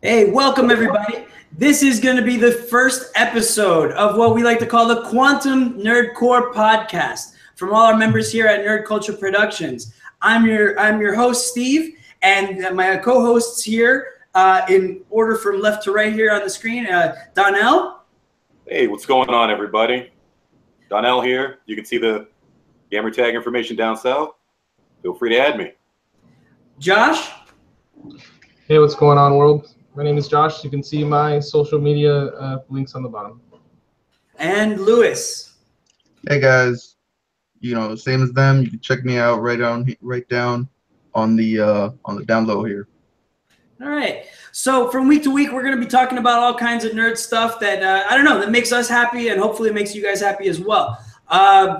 Hey, welcome everybody. This is going to be the first episode of what we like to call the Quantum Nerdcore podcast from all our members here at Nerd Culture Productions. I'm your host, Steve, and my co-hosts here in order from left to right here on the screen, Donnell. Hey, what's going on, everybody? Donnell here. You can see the gamer tag information down south. Feel free to add me. Josh. Hey, what's going on, world? My name is Josh. You can see my social media links on the bottom. And Lewis. Hey guys, same as them. You can check me out right down on the down low here. All right. So from week to week, we're going to be talking about all kinds of nerd stuff that that makes us happy and hopefully makes you guys happy as well.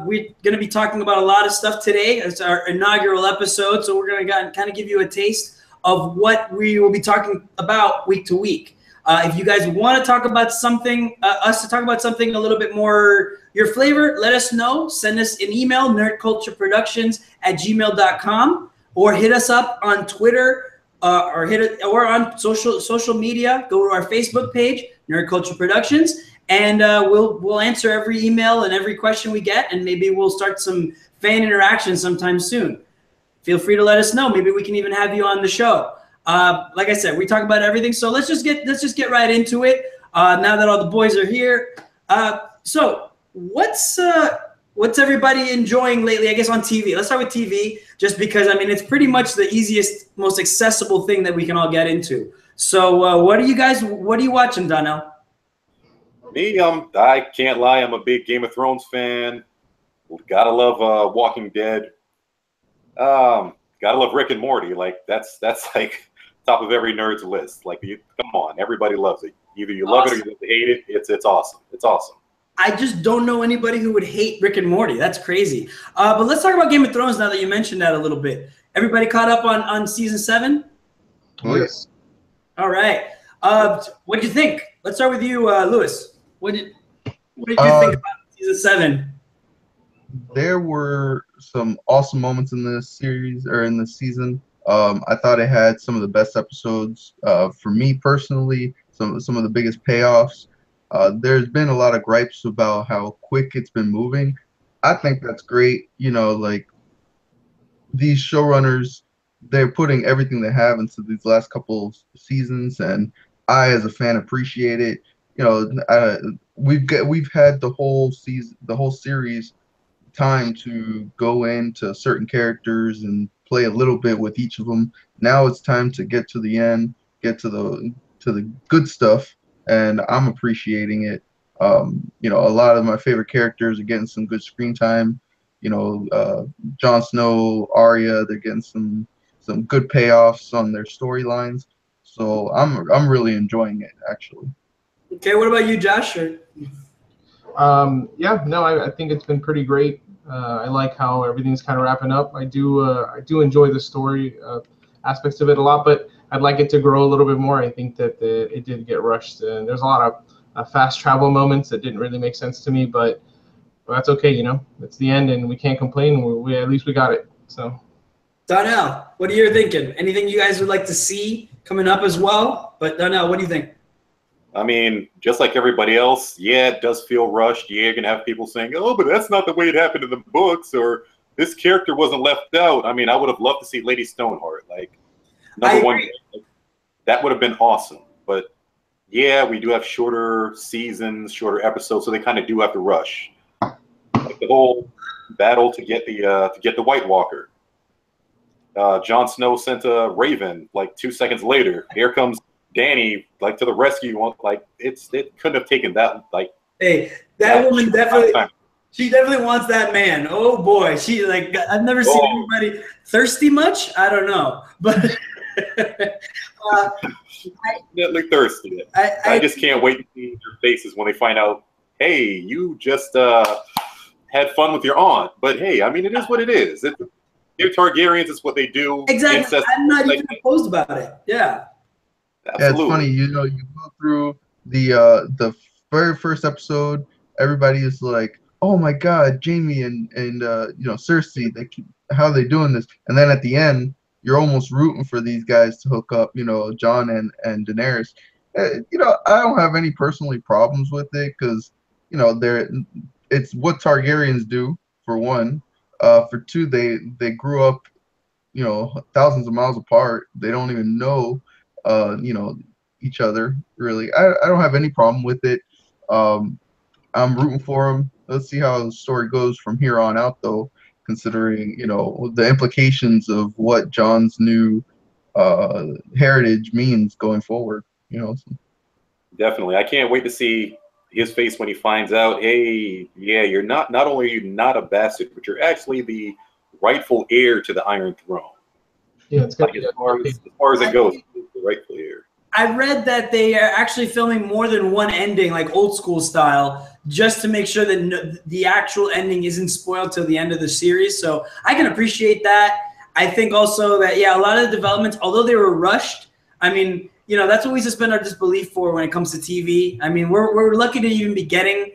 We're going to be talking about a lot of stuff today. It's our inaugural episode, so we're going to kind of give you a taste of what we will be talking about week to week. If you guys want to talk about something, us to talk about something a little bit more your flavor, let us know. Send us an email, nerdcultureproductions@gmail.com, or hit us up on Twitter or on social media. Go to our Facebook page, Nerd Culture Productions, and we'll answer every email and every question we get, and maybe we'll start some fan interaction sometime soon. Feel free to let us know. Maybe we can even have you on the show. Like I said, we talk about everything. So let's just get right into it. Now that all the boys are here. So what's everybody enjoying lately? I guess on TV. Let's start with TV, just because it's pretty much the easiest, most accessible thing that we can all get into. So what are you watching, Donnell? Me, I can't lie. I'm a big Game of Thrones fan. Gotta love Walking Dead. Gotta love Rick and Morty. Like that's like top of every nerd's list. Like come on, everybody loves it. Either you love it or you hate it. It's awesome. It's awesome. I just don't know anybody who would hate Rick and Morty. That's crazy. But let's talk about Game of Thrones now that you mentioned that a little bit. Everybody caught up on season 7? Oh, yes. All right. What did you think? Let's start with you, Lewis. What did you think about season 7? There were some awesome moments in this series or in this season. I thought it had some of the best episodes. For me personally, some of the biggest payoffs. There's been a lot of gripes about how quick it's been moving. I think that's great. Like these showrunners, they're putting everything they have into these last couple of seasons, and I, as a fan, appreciate it. We've had the whole season, the whole series, time to go into certain characters and play a little bit with each of them. Now it's time to get to the end, get to the good stuff, and I'm appreciating it. A lot of my favorite characters are getting some good screen time. Jon Snow, Arya, they're getting some good payoffs on their storylines. So I'm really enjoying it, actually. Okay, what about you, Josh? I think it's been pretty great. I like how everything's kind of wrapping up. I do enjoy the story aspects of it a lot, but I'd like it to grow a little bit more. I think that it did get rushed, and there's a lot of fast travel moments that didn't really make sense to me, but that's okay. It's the end, and we can't complain. We at least we got it. So, Donnell, what are you thinking? Anything you guys would like to see coming up as well? But Donnell, what do you think? Just like everybody else, yeah, it does feel rushed. Yeah, you're going to have people saying, oh, but that's not the way it happened in the books, or this character wasn't left out. I would have loved to see Lady Stoneheart. Like, number one, that would have been awesome. But, yeah, we do have shorter seasons, shorter episodes, so they kind of do have to rush. Like the whole battle to get the White Walker. Jon Snow sent a Raven, like 2 seconds later. Here comes Danny, like, to the rescue. Like it couldn't have taken that. Like, hey, that woman she definitely wants that man. Oh boy, I've never seen anybody thirsty much. I don't know, but definitely thirsty. I just can't wait to see their faces when they find out. Hey, you just had fun with your aunt, but hey, it is what it is. They're Targaryens. It's what they do. Exactly. I'm not even opposed about it. Yeah. Absolutely. Yeah, it's funny, you go through the very first episode, everybody is like, oh my God, Jamie and Cersei, how are they doing this? And then at the end, you're almost rooting for these guys to hook up, Jon and Daenerys. I don't have any personally problems with it because, it's what Targaryens do, for one. For two, they grew up, thousands of miles apart. They don't even know, each other really. I don't have any problem with it. I'm rooting for them. Let's see how the story goes from here on out, though, considering, the implications of what Jon's new heritage means going forward. Definitely. I can't wait to see his face when he finds out, hey, yeah, you're not only are you not a bastard, but you're actually the rightful heir to the Iron Throne. Yeah, it's good. Like, as far as it goes, the rightful heir. I read that they are actually filming more than one ending, like old school style, just to make sure that the actual ending isn't spoiled till the end of the series. So I can appreciate that. I think also that, yeah, a lot of the developments, although they were rushed, I mean, that's what we suspend our disbelief for when it comes to TV. I mean, we're lucky to even be getting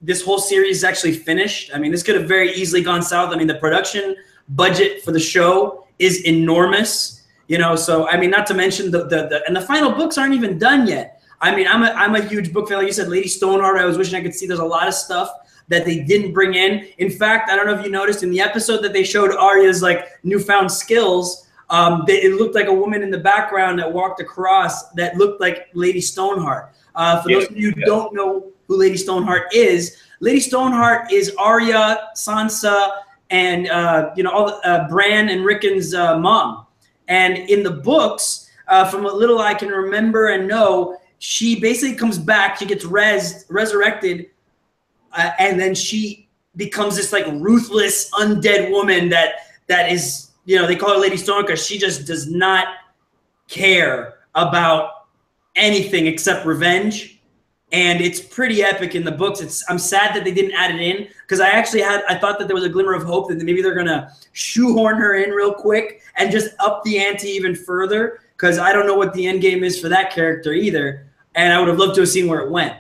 this whole series actually finished. I mean, this could have very easily gone south. I mean, the production budget for the show is enormous. So I mean, not to mention the final books aren't even done yet. I mean, I'm a huge book fan. Like you said, Lady Stoneheart, I was wishing I could see. There's a lot of stuff that they didn't bring in. In fact, I don't know if you noticed in the episode that they showed Arya's like newfound skills, it looked like a woman in the background that walked across that looked like Lady Stoneheart. For those of you who don't know who Lady Stoneheart is Arya, Sansa, and all Bran and Rickon's mom. And in the books, from what little I can remember and know, she basically comes back. She gets resurrected, and then she becomes this like ruthless undead woman that is, they call her Lady Stone because she just does not care about anything except revenge. And it's pretty epic in the books. I'm sad that they didn't add it in because I thought that there was a glimmer of hope that maybe they're gonna shoehorn her in real quick and just up the ante even further because I don't know what the end game is for that character either. And I would have loved to have seen where it went.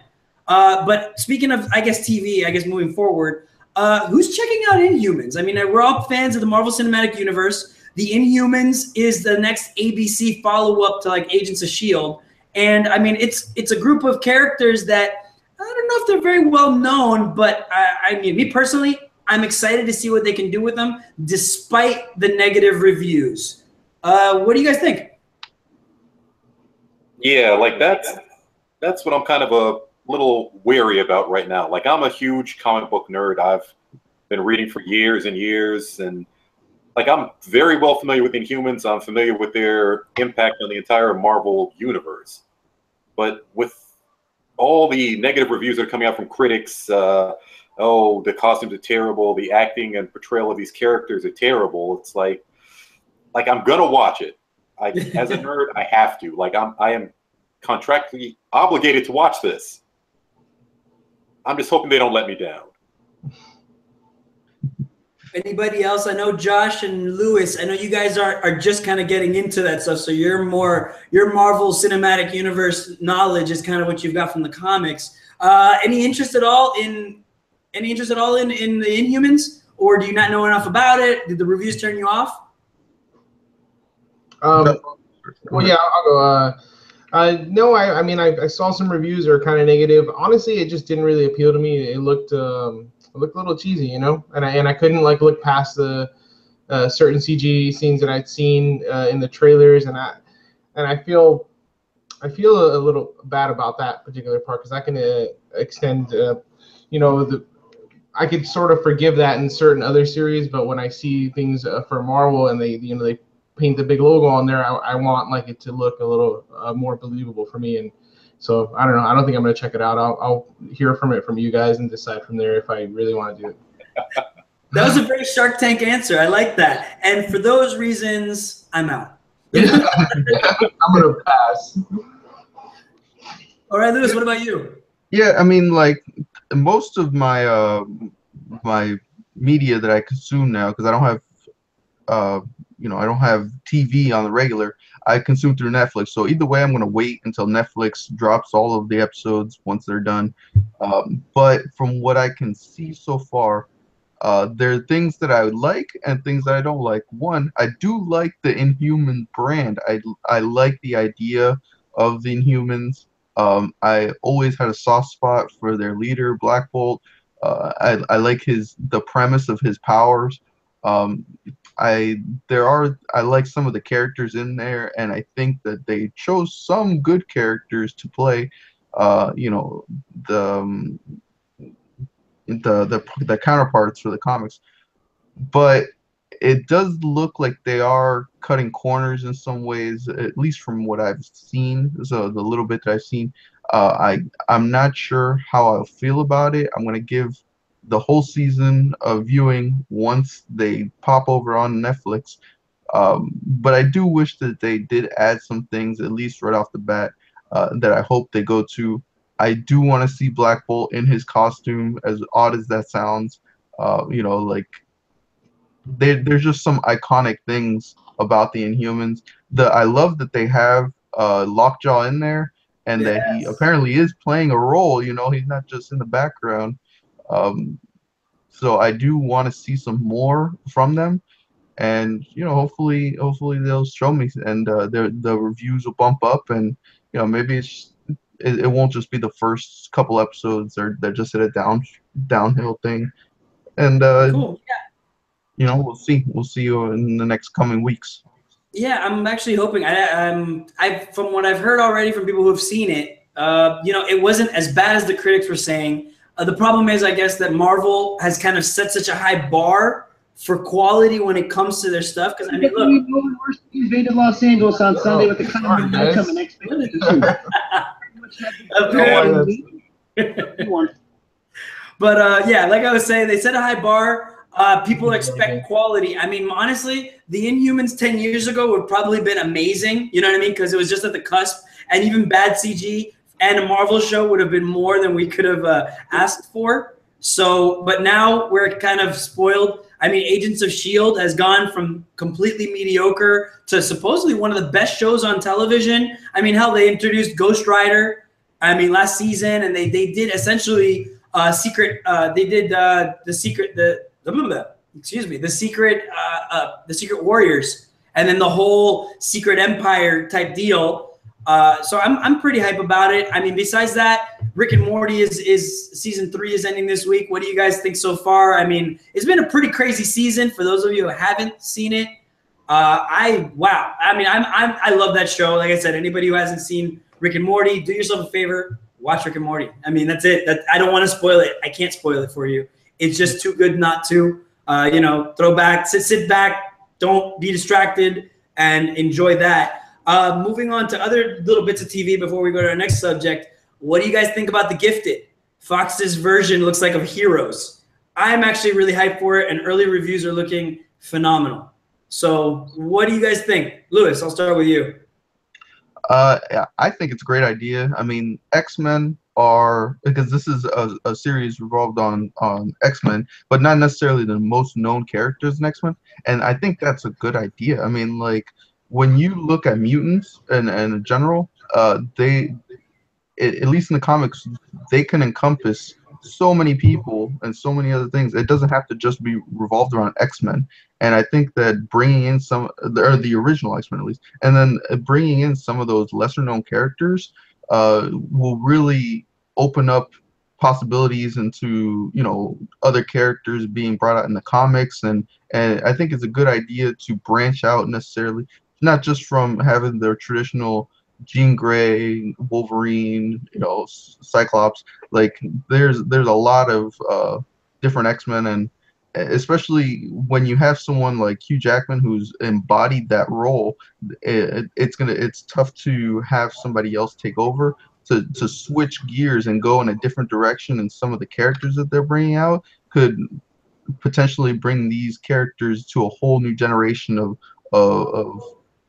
But speaking of, I guess, TV, moving forward, who's checking out Inhumans? I mean, we're all fans of the Marvel Cinematic Universe. The Inhumans is the next ABC follow-up to like Agents of S.H.I.E.L.D. And I mean, it's a group of characters that I don't know if they're very well known, but I mean, me personally, I'm excited to see what they can do with them despite the negative reviews. What do you guys think? Yeah, like that's what I'm kind of a little wary about right now. Like, I'm a huge comic book nerd. I've been reading for years and years, and like, I'm very well familiar with Inhumans. I'm familiar with their impact on the entire Marvel universe. But with all the negative reviews that are coming out from critics, the costumes are terrible, the acting and portrayal of these characters are terrible. It's like I'm gonna watch it. As a nerd, I have to. Like, I am contractually obligated to watch this. I'm just hoping they don't let me down. Anybody else? I know Josh and Lewis, I know you guys are just kind of getting into that stuff. So your Marvel Cinematic Universe knowledge is kind of what you've got from the comics. Any interest at all in the Inhumans? Or do you not know enough about it? Did the reviews turn you off? Well, yeah, I'll go. No, I mean, I saw some reviews that are kind of negative. Honestly, it just didn't really appeal to me. It looked a little cheesy, and I couldn't like look past the certain CG scenes that I'd seen in the trailers, and I feel a little bad about that particular part because I can extend, I could sort of forgive that in certain other series, but when I see things for Marvel and they paint the big logo on there, I want like it to look a little more believable for me. And so I don't know. I don't think I'm going to check it out. I'll hear from you guys and decide from there if I really want to do it. That was a very Shark Tank answer. I like that. And for those reasons, I'm out. I'm going to pass. All right, Lewis, what about you? Yeah, I mean, like most of my my media that I consume now, because I don't have I don't have TV on the regular. I consume through Netflix. So either way, I'm going to wait until Netflix drops all of the episodes once they're done. But from what I can see so far, There are things that I like and things that I don't like. One, I do like the Inhuman brand. I like the idea of the Inhumans. I always had a soft spot for their leader, Black Bolt. I like the premise of his powers. Um, I like some of the characters in there, and I think that they chose some good characters to play. You know, the the counterparts for the comics, but it does look like they are cutting corners in some ways, at least from what I've seen. So the little bit that I've seen, I'm not sure how I'll feel about it. I'm gonna give the whole season of viewing once they pop over on Netflix. But I do wish that they did add some things, at least right off the bat, that I hope they go to. I do want to see Black Bolt in his costume, as odd as that sounds. You know, like there's just some iconic things about the Inhumans. I love that they have Lockjaw in there, and that he Yes. apparently is playing a role. You know, he's not just in the background. Um, so I do want to see some more from them, and you know, hopefully they'll show me, and the reviews will bump up, and you know, maybe it won't just be the first couple episodes, or they're just at a downhill thing, and Cool. you know, we'll see you in the next coming weeks. Yeah, I'm actually hoping. I from what I've heard already from people who have seen it, you know, it wasn't as bad as the critics were saying. The problem is, I guess, that Marvel has kind of set such a high bar for quality when it comes to their stuff. Because I mean, look, We invaded Los Angeles on Sunday with the comic outcome and expectation. But yeah, like I was saying, they set a high bar. People expect quality. I mean, honestly, the Inhumans 10 years ago would probably been amazing. You know what I mean? Because it was just at the cusp, and even bad CG and a Marvel show would have been more than we could have asked for. So, but now we're kind of spoiled. I mean, Agents of S.H.I.E.L.D. has gone from completely mediocre to supposedly one of the best shows on television. I mean, hell, they introduced Ghost Rider, I mean, last season, and they did essentially secret. They did the secret the Secret Warriors, and then the whole Secret Empire type deal. So I'm pretty hype about it. I mean, besides that, Rick and Morty is season 3 is ending this week. What do you guys think so far? I mean, it's been a pretty crazy season for those of you who haven't seen it. Wow. I mean, I love that show. Like I said, anybody who hasn't seen Rick and Morty, do yourself a favor, watch Rick and Morty. I mean, that's it. I don't want to spoil it. I can't spoil it for you. It's just too good not to. You know, sit back, don't be distracted, and enjoy that. Moving on to other little bits of TV before we go to our next subject. What do you guys think about The Gifted? Fox's version looks like of Heroes. I'm actually really hyped for it, and early reviews are looking phenomenal. So what do you guys think? Lewis, I'll start with you. Yeah, I think it's a great idea. I mean, X-Men are, because this is a series revolved on X-Men, but not necessarily the most known characters in X-Men, and I think that's a good idea. I mean, like, when you look at mutants and in general, at least in the comics, they can encompass so many people and so many other things. It doesn't have to just be revolved around X-Men. And I think that bringing in the original X-Men at least, and then bringing in some of those lesser known characters will really open up possibilities into, you know, other characters being brought out in the comics. And I think it's a good idea to branch out, necessarily not just from having their traditional Jean Grey, Wolverine, you know, Cyclops. Like there's a lot of different X-Men, and especially when you have someone like Hugh Jackman who's embodied that role, it's tough to have somebody else take over. To switch gears and go in a different direction, and some of the characters that they're bringing out could potentially bring these characters to a whole new generation of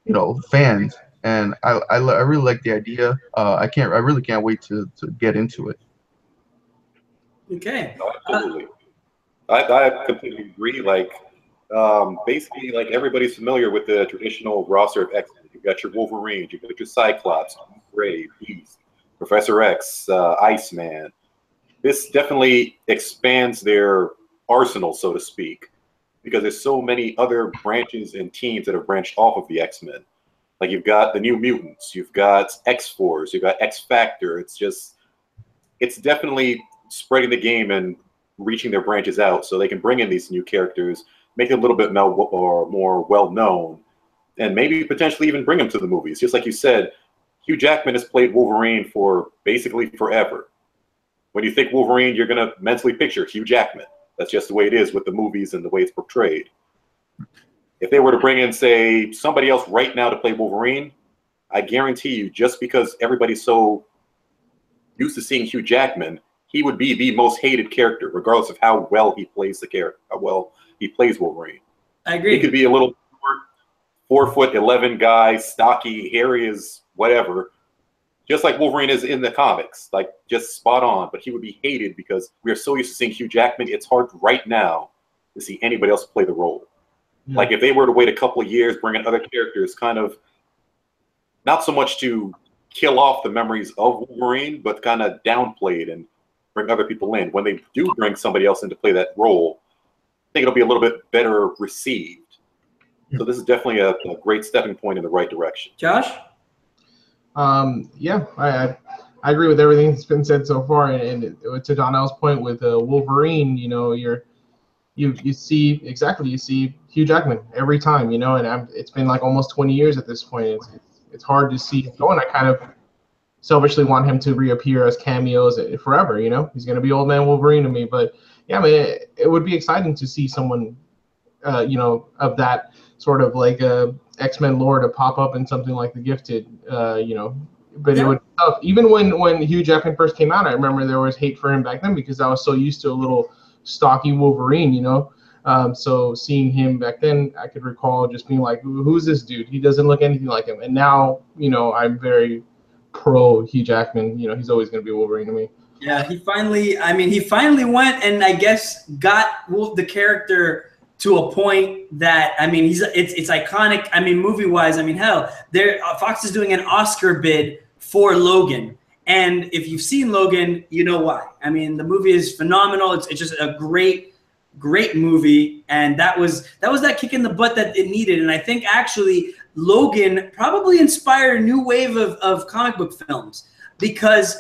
you know, fans. And I really like the idea. I really can't wait to get into it. Okay. No, absolutely. I completely agree. Like, basically, like everybody's familiar with the traditional roster of X-Men. You've got your Wolverine, you've got your Cyclops, Gray, Beast, Professor X, Iceman. This definitely expands their arsenal, so to speak, because there's so many other branches and teams that have branched off of the X-Men. Like you've got the New Mutants, you've got X-Force, you've got X-Factor. It's definitely spreading the game and reaching their branches out so they can bring in these new characters, make them a little bit more well-known, and maybe potentially even bring them to the movies. Just like you said, Hugh Jackman has played Wolverine for basically forever. When you think Wolverine, you're going to mentally picture Hugh Jackman. That's just the way it is with the movies and the way it's portrayed. If they were to bring in, say, somebody else right now to play Wolverine, I guarantee you, just because everybody's so used to seeing Hugh Jackman, he would be the most hated character, regardless of how well he plays the character, how well he plays Wolverine. I agree. He could be a little short, 4'11" guy, stocky, hairy as whatever, just like Wolverine is in the comics, like just spot on. But he would be hated because we are so used to seeing Hugh Jackman. It's hard right now to see anybody else play the role. Yeah. Like if they were to wait a couple of years, bring in other characters, kind of not so much to kill off the memories of Wolverine, but kind of downplay it and bring other people in. When they do bring somebody else in to play that role, I think it'll be a little bit better received. So this is definitely a great stepping point in the right direction. Josh? Yeah, I agree with everything that's been said so far. And to Donnell's point with Wolverine, you know, you see Hugh Jackman every time, you know, and it's been like almost 20 years at this point. It's hard to see it going. I kind of selfishly want him to reappear as cameos forever, you know. He's going to be old man Wolverine to me. But yeah, I mean, it would be exciting to see someone, you know, of that sort of like X-Men lore to pop up in something like The Gifted, you know. But it would be tough. Even when Hugh Jackman first came out, I remember there was hate for him back then because I was so used to a little stocky Wolverine, you know. So seeing him back then, I could recall just being like, who's this dude? He doesn't look anything like him. And now, you know, I'm very pro Hugh Jackman. You know, he's always going to be Wolverine to me. Yeah, he finally went and I guess got the character to a point that, I mean, it's iconic. I mean, movie-wise, I mean, hell, Fox is doing an Oscar bid for Logan. And if you've seen Logan, you know why. I mean, the movie is phenomenal. It's just a great movie. And that was that kick in the butt that it needed. And I think actually Logan probably inspired a new wave of comic book films because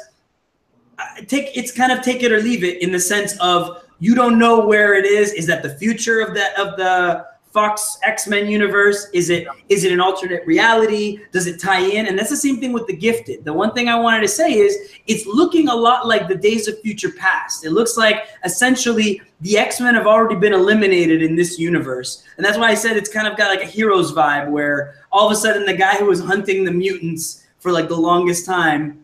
it's kind of take it or leave it in the sense of you don't know where it is. Is that the future of the Fox X-Men universe? Is it an alternate reality? Does it tie in? And that's the same thing with The Gifted. The one thing I wanted to say is it's looking a lot like the Days of Future Past. It looks like essentially the X-Men have already been eliminated in this universe. And that's why I said it's kind of got like a Heroes vibe where all of a sudden the guy who was hunting the mutants for like the longest time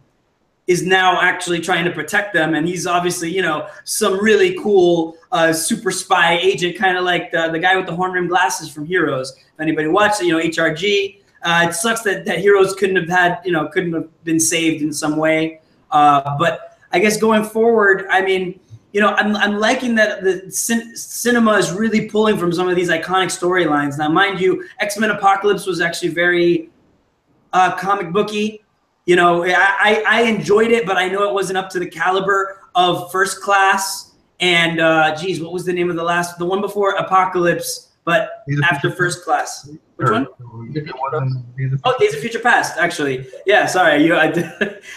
is now actually trying to protect them. And he's obviously, you know, some really cool super spy agent, kind of like the guy with the horn-rimmed glasses from Heroes. If anybody watched it, you know, HRG. It sucks that Heroes couldn't have been saved in some way. But I guess going forward, I mean, you know, I'm liking that the cinema is really pulling from some of these iconic storylines. Now, mind you, X-Men Apocalypse was actually very comic booky. You know, I enjoyed it, but I know it wasn't up to the caliber of First Class and, geez, what was the name of the one before Apocalypse, but after First Class? Which one? Oh, Days of Future Past, actually. Yeah, sorry.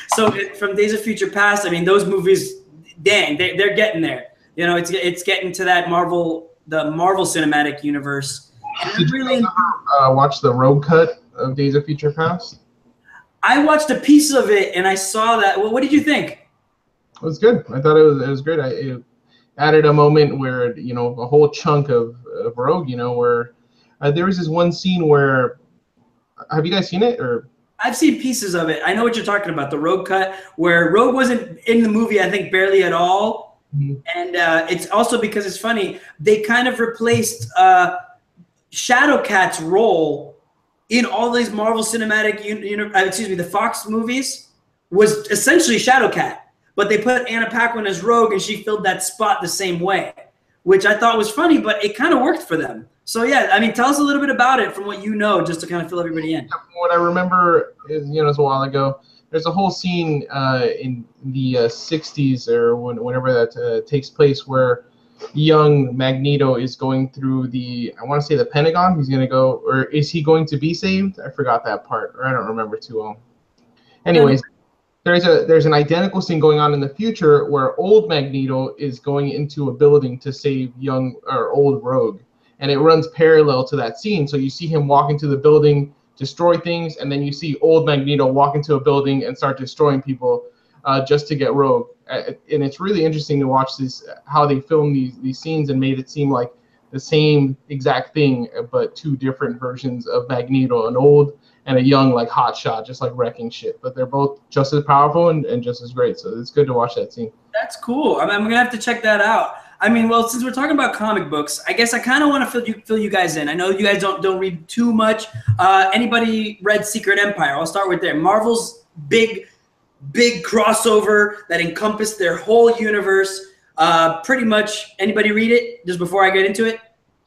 So from Days of Future Past, I mean, those movies, dang, they're getting there. You know, it's getting to that the Marvel Cinematic Universe. Did you ever watch the road cut of Days of Future Past? I watched a piece of it and I saw that. Well, what did you think? It was good. I thought it was great. It added a moment where, you know, a whole chunk of Rogue, you know, where there was this one scene where, have you guys seen it? Or I've seen pieces of it. I know what you're talking about, the Rogue cut, where Rogue wasn't in the movie, I think, barely at all. Mm-hmm. And it's also because it's funny, they kind of replaced Shadowcat's role in all these Marvel Cinematic the Fox movies was essentially Shadowcat, but they put Anna Paquin as Rogue, and she filled that spot the same way, which I thought was funny, but it kind of worked for them. So yeah, I mean, tell us a little bit about it from what you know, just to kind of fill everybody in. What I remember is, you know, it's a while ago. There's a whole scene in the '60s or whenever that takes place where young Magneto is going through I want to say the Pentagon. He's going to go, or is he going to be saved? I forgot that part, or I don't remember too well. Anyways, there's an identical scene going on in the future where old Magneto is going into a building to save young or old Rogue, and it runs parallel to that scene. So you see him walk into the building, destroy things, and then you see old Magneto walk into a building and start destroying people just to get Rogue. And it's really interesting to watch how they filmed these scenes and made it seem like the same exact thing, but two different versions of Magneto, an old and a young, like hotshot, just like wrecking shit. But they're both just as powerful and just as great. So it's good to watch that scene. That's cool. I'm gonna have to check that out. I mean, well, since we're talking about comic books, I guess I kind of want to fill you guys in. I know you guys don't read too much. Anybody read Secret Empire? I'll start with there. Marvel's big crossover that encompassed their whole universe. Pretty much. Anybody read it? Just before I get into it.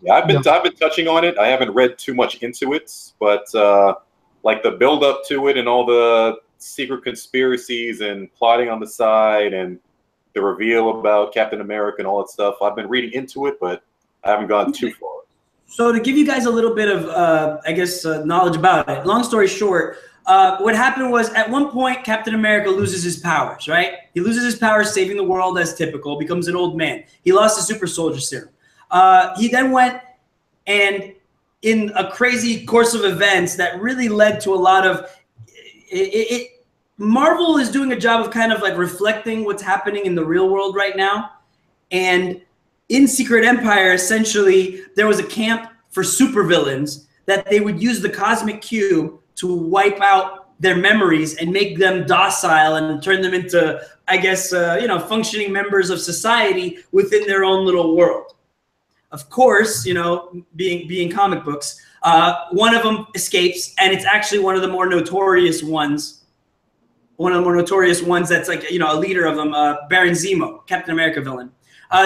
Yeah, I've been touching on it. I haven't read too much into it, but like the build up to it and all the secret conspiracies and plotting on the side and the reveal about Captain America and all that stuff. I've been reading into it, but I haven't gone too far. So to give you guys a little bit of, knowledge about it. Long story short, what happened was at one point Captain America loses his powers, right? He loses his powers saving the world as typical, becomes an old man. He lost his super soldier serum. He then went and in a crazy course of events that really led to a lot of Marvel is doing a job of kind of like reflecting what's happening in the real world right now. And in Secret Empire, essentially, there was a camp for supervillains that they would use the Cosmic Cube to wipe out their memories and make them docile and turn them into, I guess, functioning members of society within their own little world. Of course, being comic books, one of them escapes, and it's actually one of the more notorious ones. One of the more notorious ones that's like, a leader of them, Baron Zemo, Captain America villain.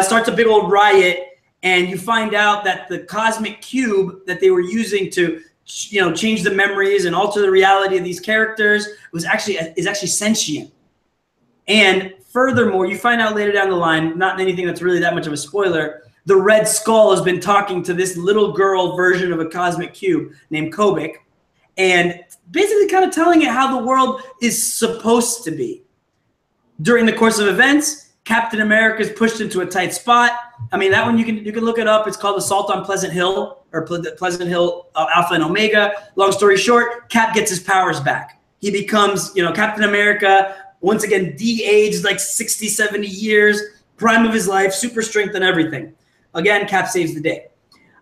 Starts a big old riot, and you find out that the Cosmic Cube that they were using to change the memories and alter the reality of these characters is actually sentient. And furthermore, you find out later down the line, not anything that's really that much of a spoiler, the Red Skull has been talking to this little girl version of a Cosmic Cube named Kobik, and basically kind of telling it how the world is supposed to be. During the course of events, Captain America is pushed into a tight spot. I mean, that one you can look it up. It's called Assault on Pleasant Hill, or Pleasant Hill Alpha and Omega. Long story short, Cap gets his powers back. He becomes, Captain America, once again, de-aged like 60, 70 years, prime of his life, super strength and everything. Again, Cap saves the day.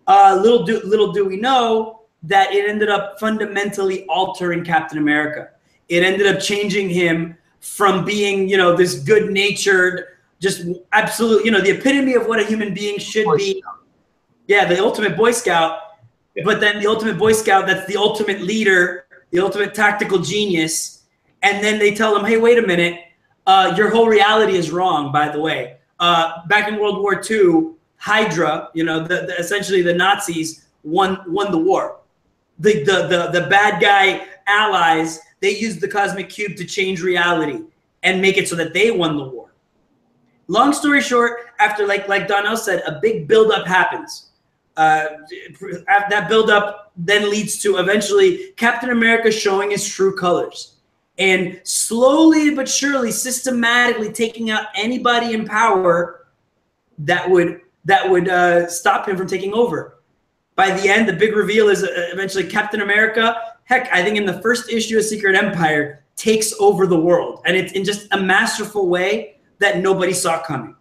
Little do we know that it ended up fundamentally altering Captain America. It ended up changing him from being, this good-natured, just absolute, the epitome of what a human being should be. Yeah, the ultimate Boy Scout. Yeah. But then the ultimate Boy Scout, that's the ultimate leader, the ultimate tactical genius. And then they tell him, hey, wait a minute, your whole reality is wrong, by the way. Back in World War II, Hydra, essentially the Nazis won the war. The bad guy allies, they used the Cosmic Cube to change reality and make it so that they won the war. Long story short, after like Donnell said, a big buildup happens. That buildup then leads to eventually Captain America showing his true colors and slowly but surely, systematically taking out anybody in power that would stop him from taking over. By the end, the big reveal is eventually Captain America, heck, I think in the first issue of Secret Empire, takes over the world. And it's in just a masterful way that nobody saw coming.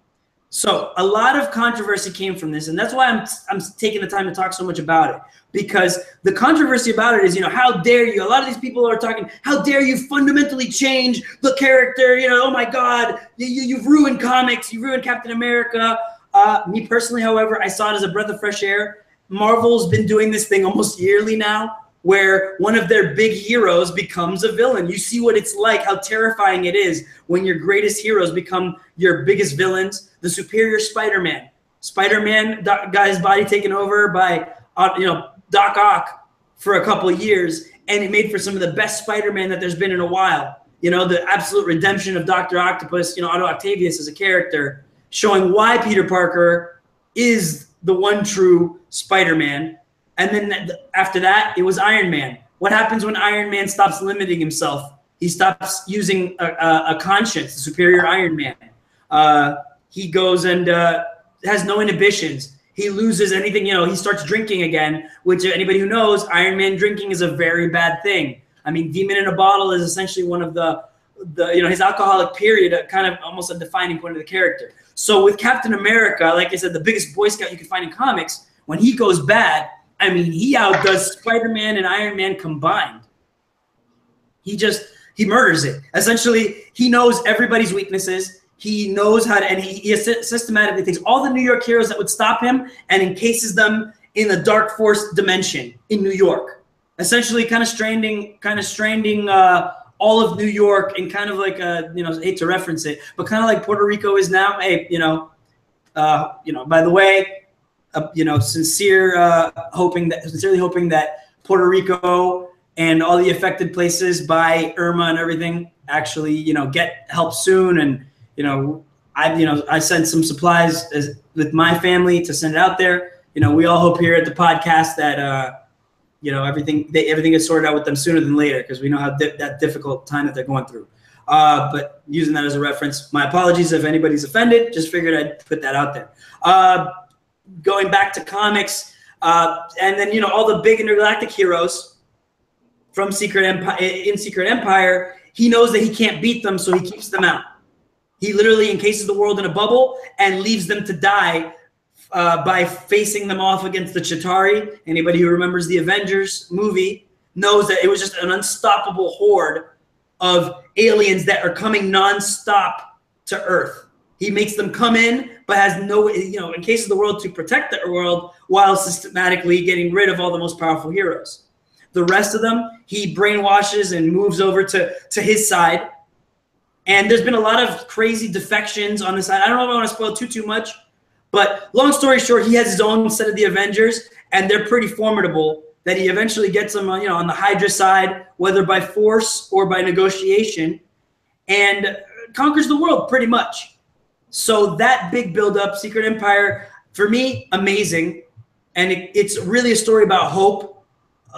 So a lot of controversy came from this. And that's why I'm taking the time to talk so much about it. Because the controversy about it is, how dare you? A lot of these people are talking, how dare you fundamentally change the character? Oh my God, you've ruined comics. You ruined Captain America. Me personally, however, I saw it as a breath of fresh air. Marvel's been doing this thing almost yearly now, where one of their big heroes becomes a villain. You see what it's like, how terrifying it is when your greatest heroes become your biggest villains. The Superior Spider-Man. Spider-Man got his body taken over by, Doc Ock for a couple of years, and it made for some of the best Spider-Man that there's been in a while. The absolute redemption of Dr. Octopus, Otto Octavius as a character, showing why Peter Parker is the one true Spider-Man. And then after that, it was Iron Man. What happens when Iron Man stops limiting himself? He stops using a conscience, the superior Iron Man. He goes and has no inhibitions. He loses anything, he starts drinking again, which anybody who knows, Iron Man drinking is a very bad thing. I mean, Demon in a Bottle is essentially one of the his alcoholic period, kind of almost a defining point of the character. So with Captain America, like I said, the biggest Boy Scout you can find in comics, when he goes bad, I mean, he outdoes Spider-Man and Iron Man combined. He murders it. Essentially, he knows everybody's weaknesses. He knows how to, and he systematically takes all the New York heroes that would stop him and encases them in the Dark Force dimension in New York. Essentially, kind of stranding all of New York, and kind of like I hate to reference it, but kind of like Puerto Rico is now. Hey, by the way, sincerely hoping that Puerto Rico and all the affected places by Irma and everything actually get help soon. And I sent some supplies with my family to send it out there. We all hope here at the podcast that everything gets sorted out with them sooner than later, because we know how that difficult time that they're going through. But using that as a reference, my apologies if anybody's offended. Just figured I'd put that out there. Going back to comics, and then all the big intergalactic heroes from Secret Empire, he knows that he can't beat them, so he keeps them out. He literally encases the world in a bubble and leaves them to die by facing them off against the Chitauri. Anybody who remembers the Avengers movie knows that it was just an unstoppable horde of aliens that are coming nonstop to Earth. He makes them come in, but has no, encases the world to protect the world while systematically getting rid of all the most powerful heroes. The rest of them, he brainwashes and moves over to his side. And there's been a lot of crazy defections on the side. I don't know if I want to spoil too much, but long story short, he has his own set of the Avengers, and they're pretty formidable, that he eventually gets them on the Hydra side, whether by force or by negotiation, and conquers the world pretty much. So that big build-up, Secret Empire, for me, amazing. And it's really a story about hope,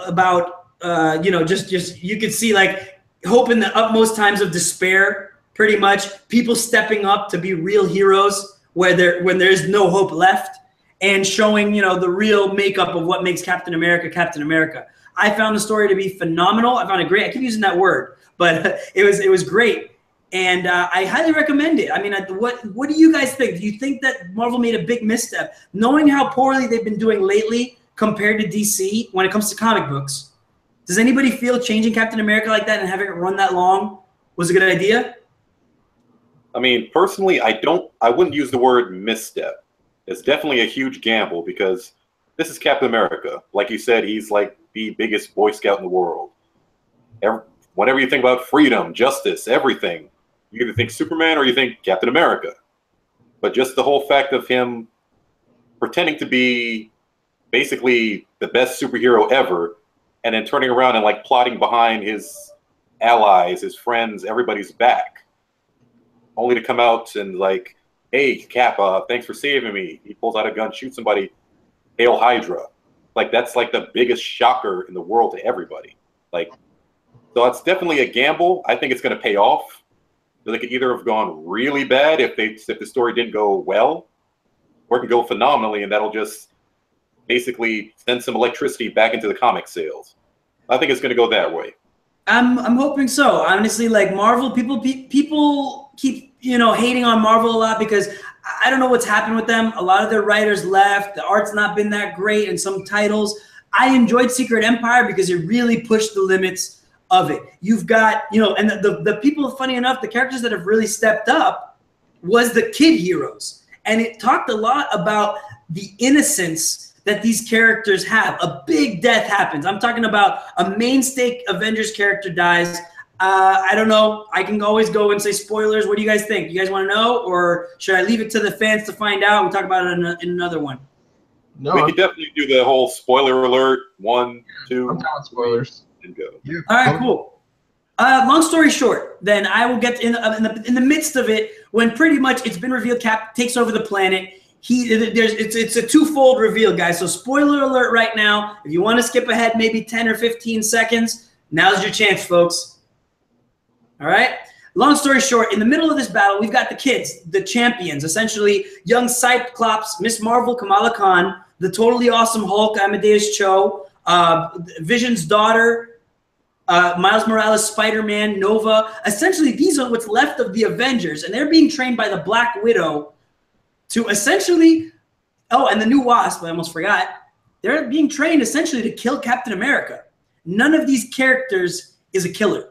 about, just you could see like hope in the utmost times of despair, pretty much. People stepping up to be real heroes when there's no hope left, and showing, the real makeup of what makes Captain America, Captain America. I found the story to be phenomenal. I found it great. I keep using that word, but it was great. And I highly recommend it. I mean, what do you guys think? Do you think that Marvel made a big misstep? Knowing how poorly they've been doing lately compared to DC when it comes to comic books, does anybody feel changing Captain America like that and having it run that long was a good idea? I mean, personally, I wouldn't use the word misstep. It's definitely a huge gamble, because this is Captain America. Like you said, he's like the biggest Boy Scout in the world. Whenever you think about freedom, justice, everything, you either think Superman or you think Captain America. But just the whole fact of him pretending to be basically the best superhero ever, and then turning around and like plotting behind his allies, his friends, everybody's back, only to come out and like, hey, Cap, thanks for saving me. He pulls out a gun, shoots somebody, hail Hydra. Like, that's like the biggest shocker in the world to everybody. Like, so it's definitely a gamble. I think it's going to pay off. They could either have gone really bad if the story didn't go well, or it can go phenomenally, and that'll just basically send some electricity back into the comic sales. I think it's going to go that way. I'm hoping so. Honestly, like Marvel, people keep hating on Marvel a lot because I don't know what's happened with them. A lot of their writers left. The art's not been that great in some titles. I enjoyed Secret Empire because it really pushed the limits of it. You've got, and the people, funny enough, the characters that have really stepped up was the kid heroes. And it talked a lot about the innocence that these characters have. A big death happens. I'm talking about a mainstay Avengers character dies. I don't know. I can always go and say spoilers. What do you guys think? You guys want to know, or should I leave it to the fans to find out? We'll talk about it in another one. No, we could definitely do the whole spoiler alert. 1, 2. I'm down with spoilers. And go. Yeah. All right, cool. Long story short, then I will get in the midst of it when pretty much it's been revealed Cap takes over the planet. it's a twofold reveal, guys. So spoiler alert right now. If you want to skip ahead maybe 10 or 15 seconds, now's your chance, folks. All right? Long story short, in the middle of this battle, we've got the kids, the champions, essentially young Cyclops, Miss Marvel, Kamala Khan, the totally awesome Hulk, Amadeus Cho, Vision's daughter, Miles Morales, Spider-Man, Nova. Essentially, these are what's left of the Avengers, and they're being trained by the Black Widow to essentially, oh, and the new Wasp, I almost forgot. They're being trained essentially to kill Captain America. None of these characters is a killer.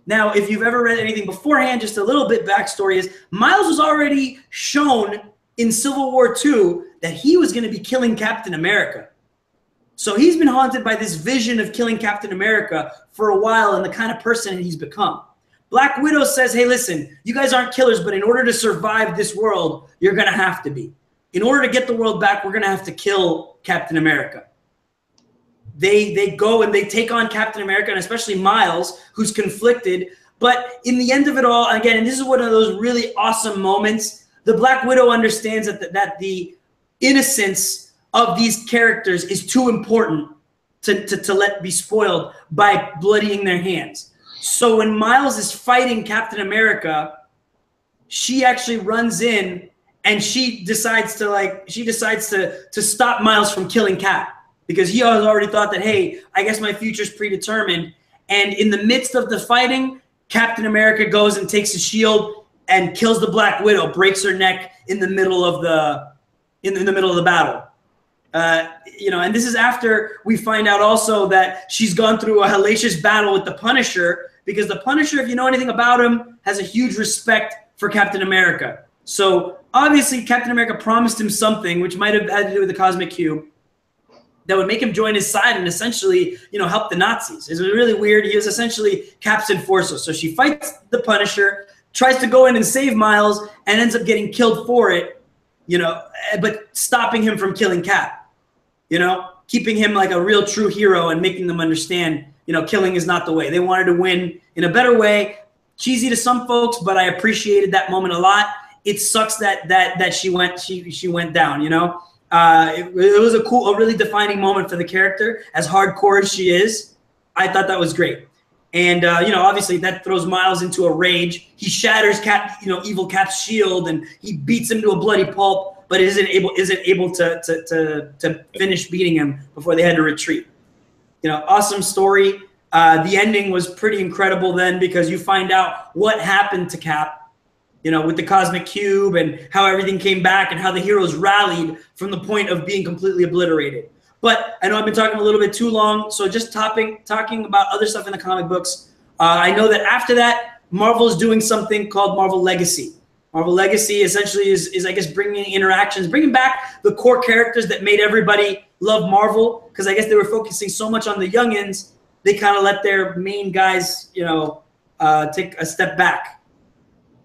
Now, if you've ever read anything beforehand, just a little bit backstory is Miles was already shown in Civil War II that he was going to be killing Captain America. So he's been haunted by this vision of killing Captain America for a while and the kind of person he's become. Black Widow says, hey, listen, you guys aren't killers, but in order to survive this world, you're going to have to be. In order to get the world back, we're going to have to kill Captain America. They go and they take on Captain America, and especially Miles, who's conflicted. But in the end of it all, again, and this is one of those really awesome moments, the Black Widow understands that the innocence of these characters is too important to let be spoiled by bloodying their hands. So when Miles is fighting Captain America, she actually runs in and she decides to stop Miles from killing Cap. Because he has already thought that, hey, I guess my future's predetermined. And in the midst of the fighting, Captain America goes and takes a shield and kills the Black Widow, breaks her neck in the middle of the battle. And this is after we find out also that she's gone through a hellacious battle with the Punisher, because the Punisher, if you know anything about him, has a huge respect for Captain America. So obviously Captain America promised him something, which might have had to do with the Cosmic Cube, that would make him join his side and essentially, help the Nazis. It was really weird. He was essentially Cap's enforcer. So she fights the Punisher, tries to go in and save Miles, and ends up getting killed for it, but stopping him from killing Cap, keeping him like a real true hero and making them understand, killing is not the way. They wanted to win in a better way. Cheesy to some folks, but I appreciated that moment a lot. It sucks that she went down, It was a really defining moment for the character. As hardcore as she is, I thought that was great. And obviously that throws Miles into a rage. He shatters evil Cap's shield and he beats him to a bloody pulp, but isn't able to finish beating him before they had to retreat. Awesome story. The ending was pretty incredible then, because you find out what happened to Cap, with the Cosmic Cube and how everything came back and how the heroes rallied from the point of being completely obliterated. But I know I've been talking a little bit too long, so just talking about other stuff in the comic books. I know that after that, Marvel is doing something called Marvel Legacy. Marvel Legacy essentially is I guess, bringing back the core characters that made everybody love Marvel, because I guess they were focusing so much on the youngins, they kind of let their main guys, take a step back.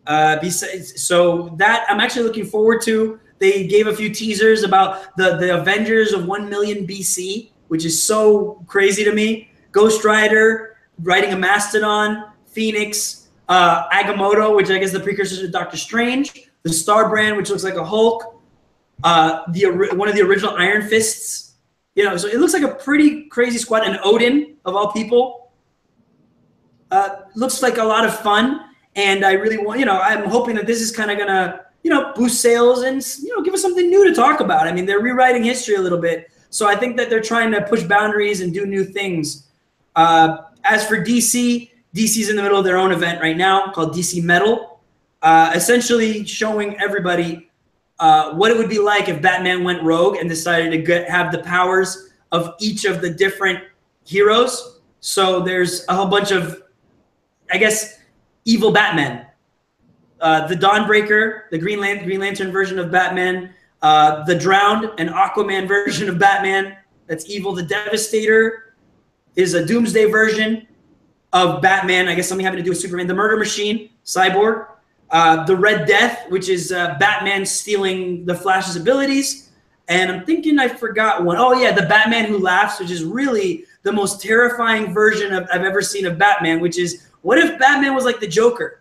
So that I'm actually looking forward to. They gave a few teasers about the Avengers of 1 million BC, which is so crazy to me. Ghost Rider riding a mastodon, Phoenix, Agamotto, which I guess is the precursor to Doctor Strange, the Star Brand, which looks like a Hulk, one of the original Iron Fists. So it looks like a pretty crazy squad. And Odin, of all people, looks like a lot of fun. And I really want, I'm hoping that this is kind of going to, boost sales and, give us something new to talk about. I mean, they're rewriting history a little bit. So I think that they're trying to push boundaries and do new things. As for DC, DC's in the middle of their own event right now called DC Metal, essentially showing everybody what it would be like if Batman went rogue and decided to have the powers of each of the different heroes. So there's a whole bunch of, I guess, evil Batman, the Dawnbreaker, the Green Lantern version of Batman, the Drowned and Aquaman version of Batman. That's evil. The Devastator is a Doomsday version of Batman. I guess something having to do with Superman. The Murder Machine, Cyborg. The Red Death, which is Batman stealing the Flash's abilities. And I'm thinking I forgot one. Oh, yeah, the Batman Who Laughs, which is really the most terrifying version I've ever seen of Batman, which is, what if Batman was like the Joker?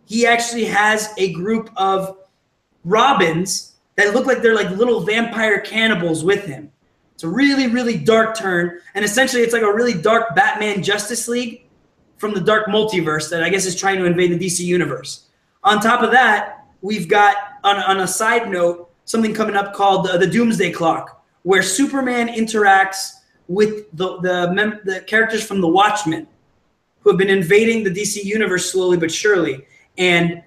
He actually has a group of Robins that look like they're like little vampire cannibals with him. It's a really, really dark turn. And essentially it's like a really dark Batman Justice League from the dark multiverse that I guess is trying to invade the DC universe. On top of that, we've got, on a side note, something coming up called the Doomsday Clock, where Superman interacts with the characters from the Watchmen, who have been invading the DC universe slowly but surely. And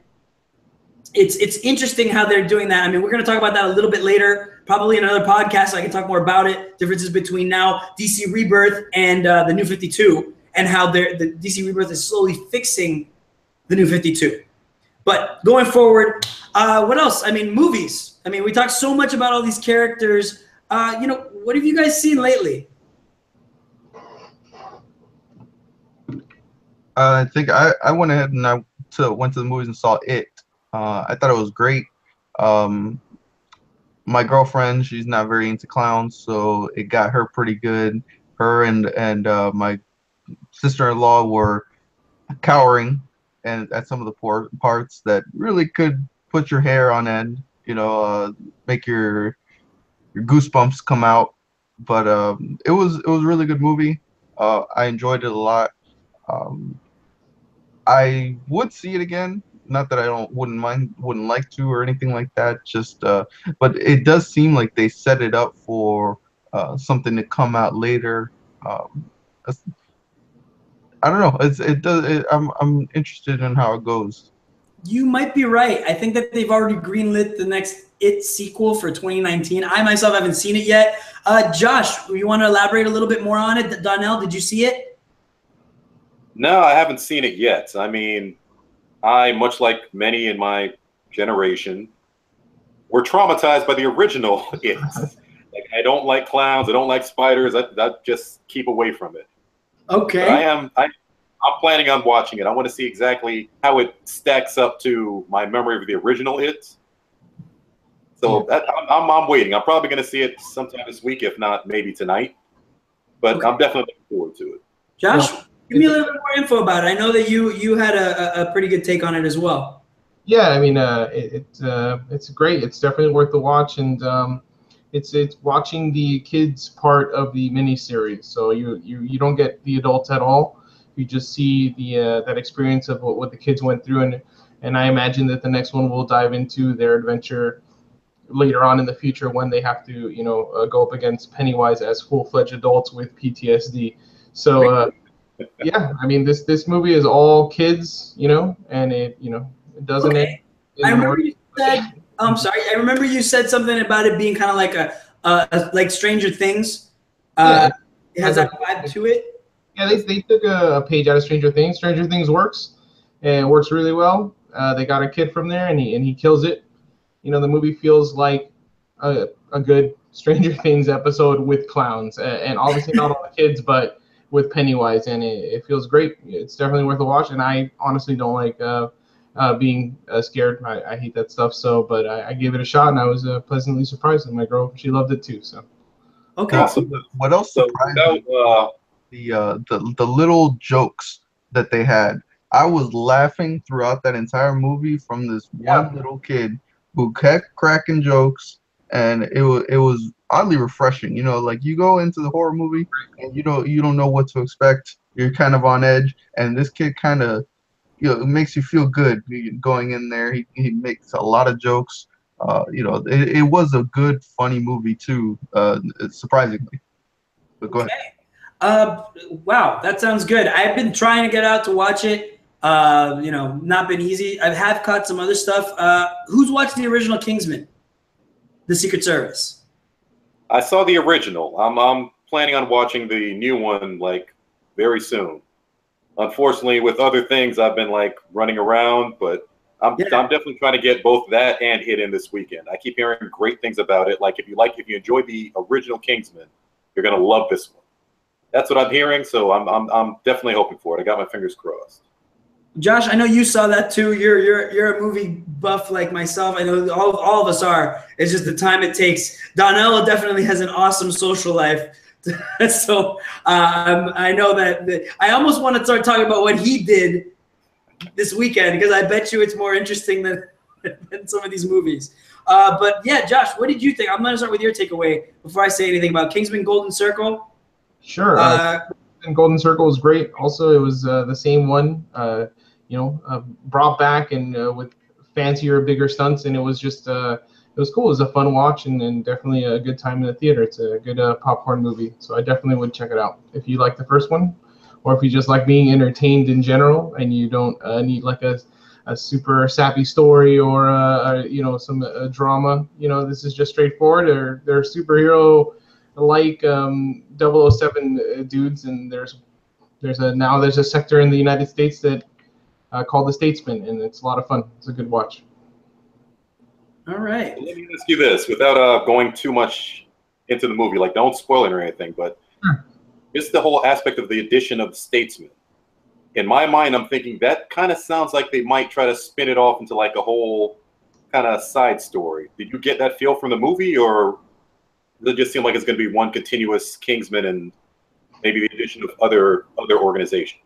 it's interesting how they're doing that. I mean, we're going to talk about that a little bit later, probably in another podcast. I can talk more about it, differences between now DC Rebirth and the New 52, and how the DC Rebirth is slowly fixing the New 52. But going forward, what else? I mean, movies. I mean, we talked so much about all these characters. What have you guys seen lately? I think I went ahead and I went to the movies and saw It. I thought it was great. My girlfriend, she's not very into clowns, so it got her pretty good. Her and my sister-in-law were cowering and at some of the parts that really could put your hair on end, make your goosebumps come out. But it was a really good movie. I enjoyed it a lot. I would see it again. Not that I wouldn't like to or anything like that. Just, but it does seem like they set it up for something to come out later. I don't know. I'm interested in how it goes. You might be right. I think that they've already greenlit the next It sequel for 2019. I myself haven't seen it yet. Josh, you want to elaborate a little bit more on it? Donnell, did you see it? No, I haven't seen it yet. I mean, I, much like many in my generation, were traumatized by the original It. Like, I don't like clowns. I don't like spiders. I just keep away from it. Okay. But I'm planning on watching it. I want to see exactly how it stacks up to my memory of the original It. So I'm waiting. I'm probably going to see it sometime this week, if not maybe tonight. But okay. I'm definitely looking forward to it. Josh, give me a little bit more info about it. I know that you had a pretty good take on it as well. Yeah, I mean, it's great. It's definitely worth the watch, and it's watching the kids part of the miniseries. So you don't get the adults at all. You just see that experience of what the kids went through, and I imagine that the next one will dive into their adventure later on in the future when they have to go up against Pennywise as full-fledged adults with PTSD. So yeah, I mean this movie is all kids, and it doesn't end. I remember you said. I'm sorry. I remember you said something about it being kind of like a like Stranger Things. It has that vibe to it. Yeah, they took a page out of Stranger Things. Stranger Things works, and it works really well. They got a kid from there, and he kills it. The movie feels like a good Stranger Things episode with clowns, and obviously not all the kids, but with Pennywise, and it feels great. It's definitely worth a watch, and I honestly don't like being scared. I hate that stuff. So, but I gave it a shot, and I was pleasantly surprised. And my girl, she loved it too. So, okay. Awesome. What else surprised me? The little jokes that they had. I was laughing throughout that entire movie from this one little kid who kept cracking jokes, and it was oddly refreshing. Like you go into the horror movie and you don't know what to expect. You're kind of on edge, and this kid kind of it makes you feel good going in there. He makes a lot of jokes. It was a good, funny movie too, surprisingly. But go ahead. Wow, that sounds good. I've been trying to get out to watch it. Not been easy. I have caught some other stuff. Who's watched the original Kingsman? The Secret Service. I saw the original. I'm planning on watching the new one like very soon. Unfortunately, with other things, I've been like running around, but I'm definitely trying to get both that and It in this weekend. I keep hearing great things about it. Like if you enjoyed the original Kingsman, you're gonna love this one. That's what I'm hearing, so I'm definitely hoping for it. I got my fingers crossed. Josh, I know you saw that too. You're a movie buff like myself. I know all of us are. It's just the time it takes. Donnell definitely has an awesome social life. So I know that I almost want to start talking about what he did this weekend because I bet you it's more interesting than some of these movies. But yeah, Josh, what did you think? I'm going to start with your takeaway before I say anything about Kingsman Golden Circle. Sure. And Golden Circle was great. Also, it was the same one, brought back and with fancier, bigger stunts, and it was just it was cool. It was a fun watch and definitely a good time in the theater. It's a good popcorn movie, so I definitely would check it out if you like the first one, or if you just like being entertained in general and you don't need like a super sappy story or some drama. This is just straightforward. They're superhero like 007 dudes, and there's a sector in the United States that called the Statesman, and it's a lot of fun. It's a good watch. All right. Let me ask you this, without going too much into the movie, like don't spoil it or anything, but just the whole aspect of the addition of the Statesman. In my mind, I'm thinking that kind of sounds like they might try to spin it off into like a whole kind of side story. Did you get that feel from the movie, or does it just seem like it's going to be one continuous Kingsman and maybe the addition of other organizations?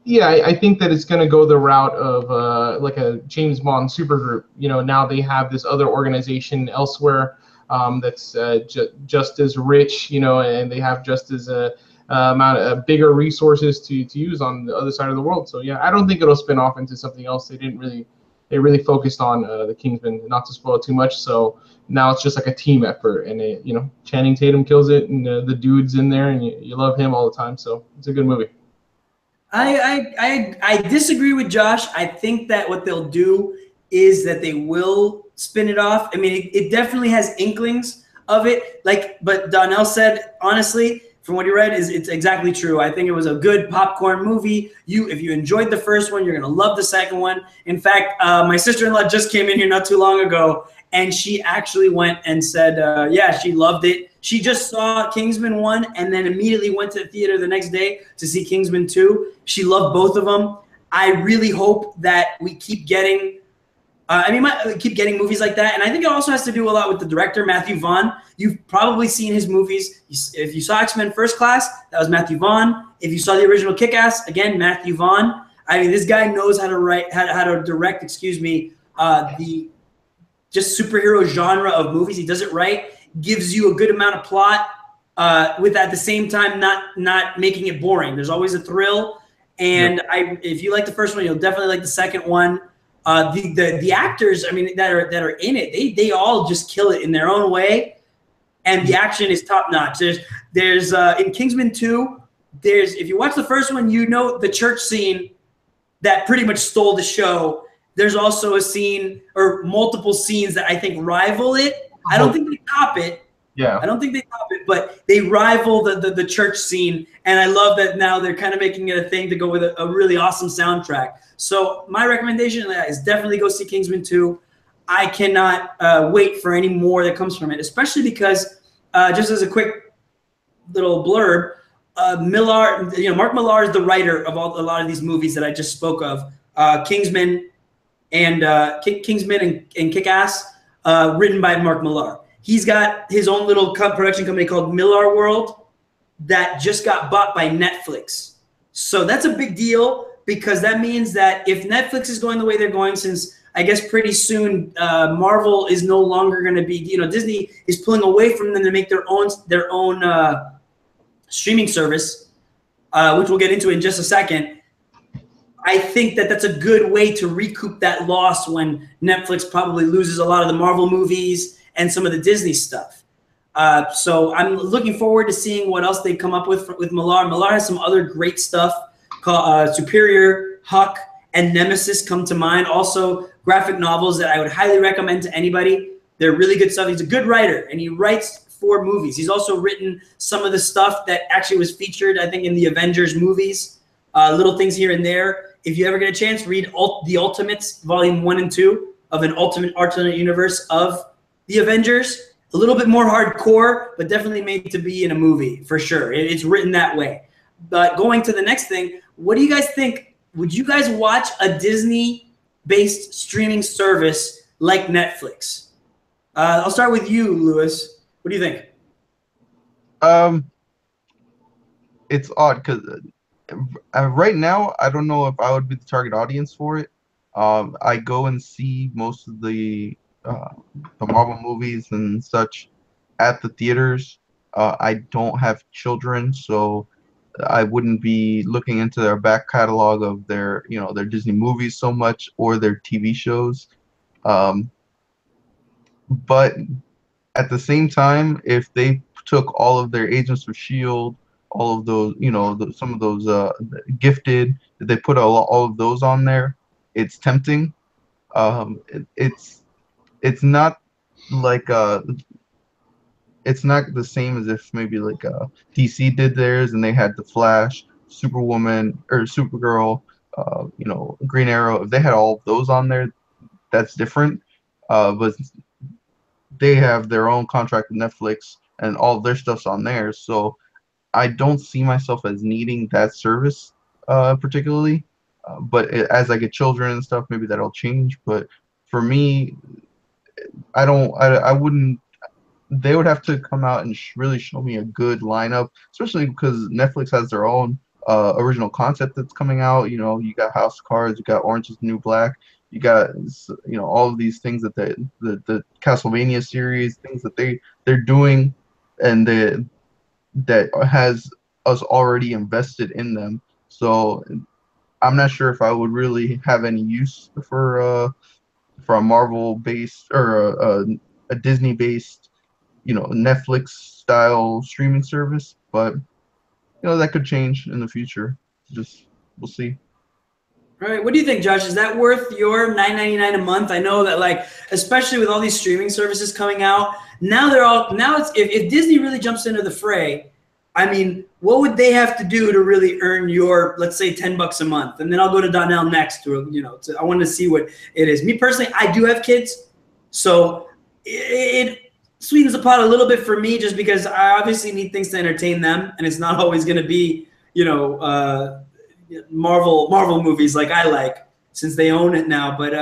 Yeah, I think that it's going to go the route of like a James Bond supergroup. Now they have this other organization elsewhere that's just as rich, and they have just as amount of bigger resources to use on the other side of the world. So yeah, I don't think it'll spin off into something else. They really focused on the Kingsman, not to spoil too much. So now it's just like a team effort, and Channing Tatum kills it, and the dude's in there, and you love him all the time. So it's a good movie. I disagree with Josh. I think that what they'll do is that they will spin it off. I mean, it definitely has inklings of it. But Donnell said, honestly, from what he read, it's exactly true. I think it was a good popcorn movie. If you enjoyed the first one, you're gonna love the second one. In fact, my sister-in-law just came in here not too long ago, and she actually went and said, yeah, she loved it. She just saw Kingsman 1 and then immediately went to the theater the next day to see Kingsman 2. She loved both of them. I really hope that we keep getting keep getting movies like that. And I think it also has to do a lot with the director, Matthew Vaughn. You've probably seen his movies. If you saw X-Men First Class, that was Matthew Vaughn. If you saw the original Kick-Ass, again, Matthew Vaughn. I mean, this guy knows how to write, how to direct, the just superhero genre of movies. He does it right, gives you a good amount of plot, with at the same time not making it boring. There's always a thrill. And if you like the first one, you'll definitely like the second one. The actors, I mean, that are in it, they all just kill it in their own way, and the action is top notch. There's in Kingsman 2, if you watch the first one, the church scene that pretty much stole the show. There's also a scene or multiple scenes that I think rival it. I don't think they top it. Yeah. I don't think they top it, but they rival the church scene. And I love that now they're kind of making it a thing to go with a really awesome soundtrack. So my recommendation is definitely go see Kingsman 2. I cannot wait for any more that comes from it, especially because just as a quick little blurb, Mark Millar is the writer of a lot of these movies that I just spoke of. Kingsman and Kick-Ass, written by Mark Millar. He's got his own little production company called Millar World that just got bought by Netflix. So that's a big deal, because that means that if Netflix is going the way they're going, since I guess pretty soon Marvel is no longer going to be, Disney is pulling away from them to make their own streaming service, which we'll get into in just a second. I think that that's a good way to recoup that loss when Netflix probably loses a lot of the Marvel movies and some of the Disney stuff. So I'm looking forward to seeing what else they come up with Millar. Millar has some other great stuff called Superior, Huck, and Nemesis come to mind. Also, graphic novels that I would highly recommend to anybody. They're really good stuff. He's a good writer, and he writes for movies. He's also written some of the stuff that actually was featured, I think, in the Avengers movies. Little things here and there. If you ever get a chance, read The Ultimates, Volume 1 and 2 of an alternate universe of the Avengers. A little bit more hardcore, but definitely made to be in a movie, for sure. It's written that way. But going to the next thing, what do you guys think? Would you guys watch a Disney-based streaming service like Netflix? I'll start with you, Lewis. What do you think? It's odd because right now I don't know if I would be the target audience for it. I go and see most of the the Marvel movies and such at the theaters. I don't have children, so I wouldn't be looking into their back catalog of their, their Disney movies so much or their TV shows. But at the same time, if they took all of their Agents of S.H.I.E.L.D., all of those, some of those Gifted, if they put all of those on there, it's tempting. It's not like it's not the same as if maybe like DC did theirs and they had the Flash, Superwoman, or Supergirl, Green Arrow. If they had all of those on there, that's different. But they have their own contract with Netflix and all of their stuff's on there. So I don't see myself as needing that service particularly. But as I get children and stuff, maybe that'll change. But for me, I wouldn't. They would have to come out and really show me a good lineup, especially because Netflix has their own original concept that's coming out. You got House of Cards, you got Orange is the New Black, you got all of these things that the Castlevania series, things that they're doing, and that has us already invested in them. So I'm not sure if I would really have any use for a Marvel based or a Disney based Netflix style streaming service, but that could change in the future. We'll see. All right, what do you think, Josh? Is that worth your $9.99 a month? I know that, especially with all these streaming services coming out, now it's if Disney really jumps into the fray, I mean, what would they have to do to really earn your, let's say, $10 a month? And then I'll go to Donnell next. I want to see what it is. Me personally, I do have kids, so it sweetens the pot a little bit for me, just because I obviously need things to entertain them, and it's not always going to be, Marvel movies like I like, since they own it now. But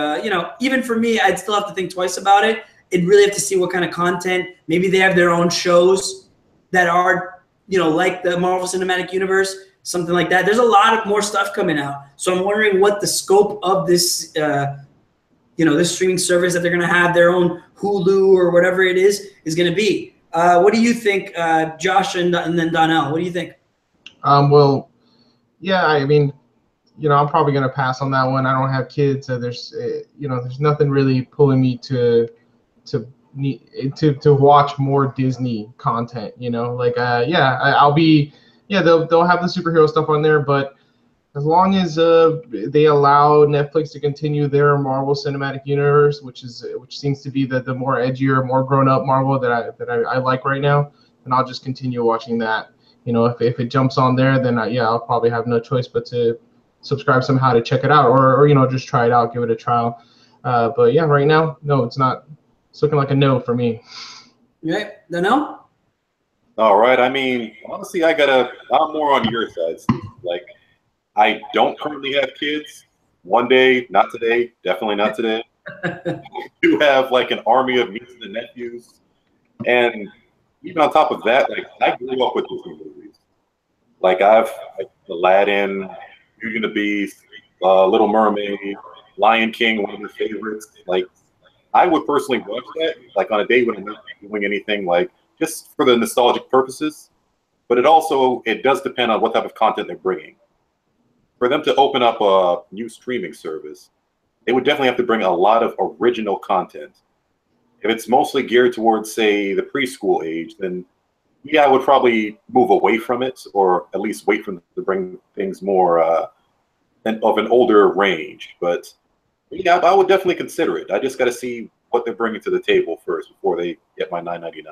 even for me, I'd still have to think twice about it. I'd really have to see what kind of content. Maybe they have their own shows that are, like the Marvel Cinematic Universe, something like that. There's a lot of more stuff coming out. So I'm wondering what the scope of this, this streaming service that they're going to have, their own Hulu or whatever it is going to be. What do you think, Josh, and then Donnell? What do you think? Well, yeah, I mean, I'm probably going to pass on that one. I don't have kids, so there's nothing really pulling me to watch more Disney content. They'll have the superhero stuff on there, but as long as they allow Netflix to continue their Marvel Cinematic Universe, which seems to be the more edgier, more grown up Marvel that I like right now, then I'll just continue watching that. If it jumps on there, then I'll probably have no choice but to subscribe somehow to check it out, or just try it out, give it a trial. But yeah, right now, no, it's not. It's looking like a no for me. Right, Donnell? All right. I mean, honestly, I'm more on your side, Steve. I don't currently have kids. One day, not today, definitely not today. I do have an army of nieces and nephews, and even on top of that, I grew up with Disney movies. I've Aladdin, Beauty and the Beast, Little Mermaid, Lion King, one of my favorites. I would personally watch that on a day when I'm not doing anything, just for the nostalgic purposes. But it does depend on what type of content they're bringing. For them to open up a new streaming service, they would definitely have to bring a lot of original content. If it's mostly geared towards, say, the preschool age, then I would probably move away from it, or at least wait for them to bring things more of an older range. But I would definitely consider it. I just got to see what they're bringing to the table first before they get my $9.99.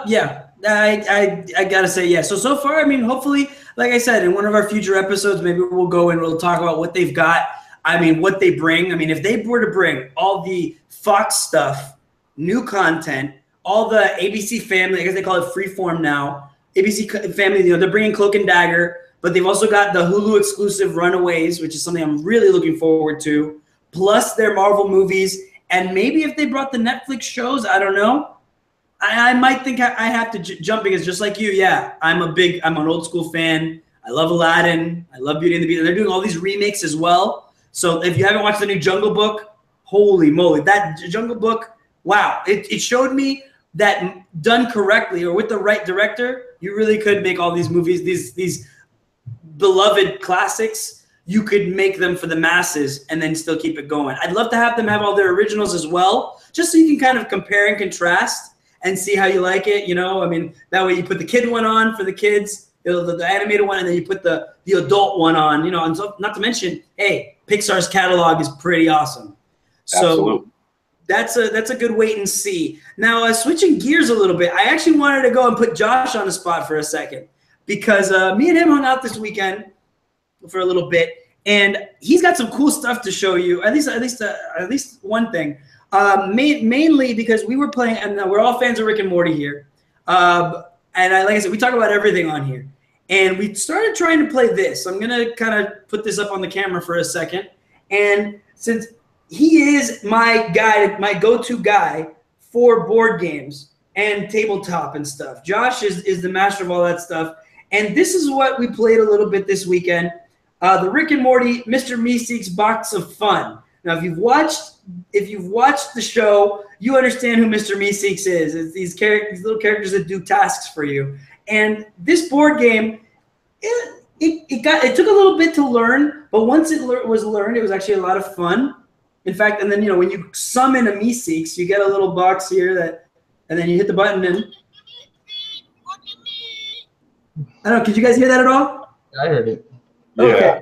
Yeah, I gotta say, yeah. So far, I mean, hopefully, like I said, in one of our future episodes, maybe we'll go and we'll talk about what they've got. I mean, what they bring. I mean, if they were to bring all the Fox stuff, new content, all the ABC Family, I guess they call it Freeform now, ABC Family, they're bringing Cloak and Dagger, but they've also got the Hulu exclusive Runaways, which is something I'm really looking forward to, plus their Marvel movies, and maybe if they brought the Netflix shows, I don't know. I might think I have to jump, because just like you, yeah, I'm an old school fan. I love Aladdin. I love Beauty and the Beast. And they're doing all these remakes as well. So if you haven't watched the new Jungle Book, holy moly, that Jungle Book wow, it showed me that done correctly or with the right director, you really could make all these movies, these beloved classics. You could make them for the masses and then still keep it going. I'd love to have them have all their originals as well, just so you can kind of compare and contrast and see how you like it. You know, I mean, that way you put the kid one on for the kids, the animated one, and then you put the adult one on. You know, and so, not to mention, hey, Pixar's catalog is pretty awesome. Absolutely. So that's a good wait and see. Now, switching gears a little bit, I actually wanted to go and put Josh on the spot for a second because me and him hung out this weekend for a little bit, and he's got some cool stuff to show you. At least one thing. Mainly because we were playing, and we're all fans of Rick and Morty here. Like I said, we talk about everything on here. And we started trying to play this. I'm going to kind of put this up on the camera for a second. And since he is my guy, my go-to guy for board games and tabletop and stuff, Josh is the master of all that stuff. And this is what we played a little bit this weekend. The Rick and Morty Mr. Meeseeks Box of Fun. Now, if you've watched the show, you understand who Mr. Meeseeks is. It's these little characters that do tasks for you. And this board game, it took a little bit to learn, but once it was learned, it was actually a lot of fun. In fact, and then when you summon a Meeseeks, you get a little box here and then you hit the button and I don't know. Could you guys hear that at all? I heard it. Yeah. Okay.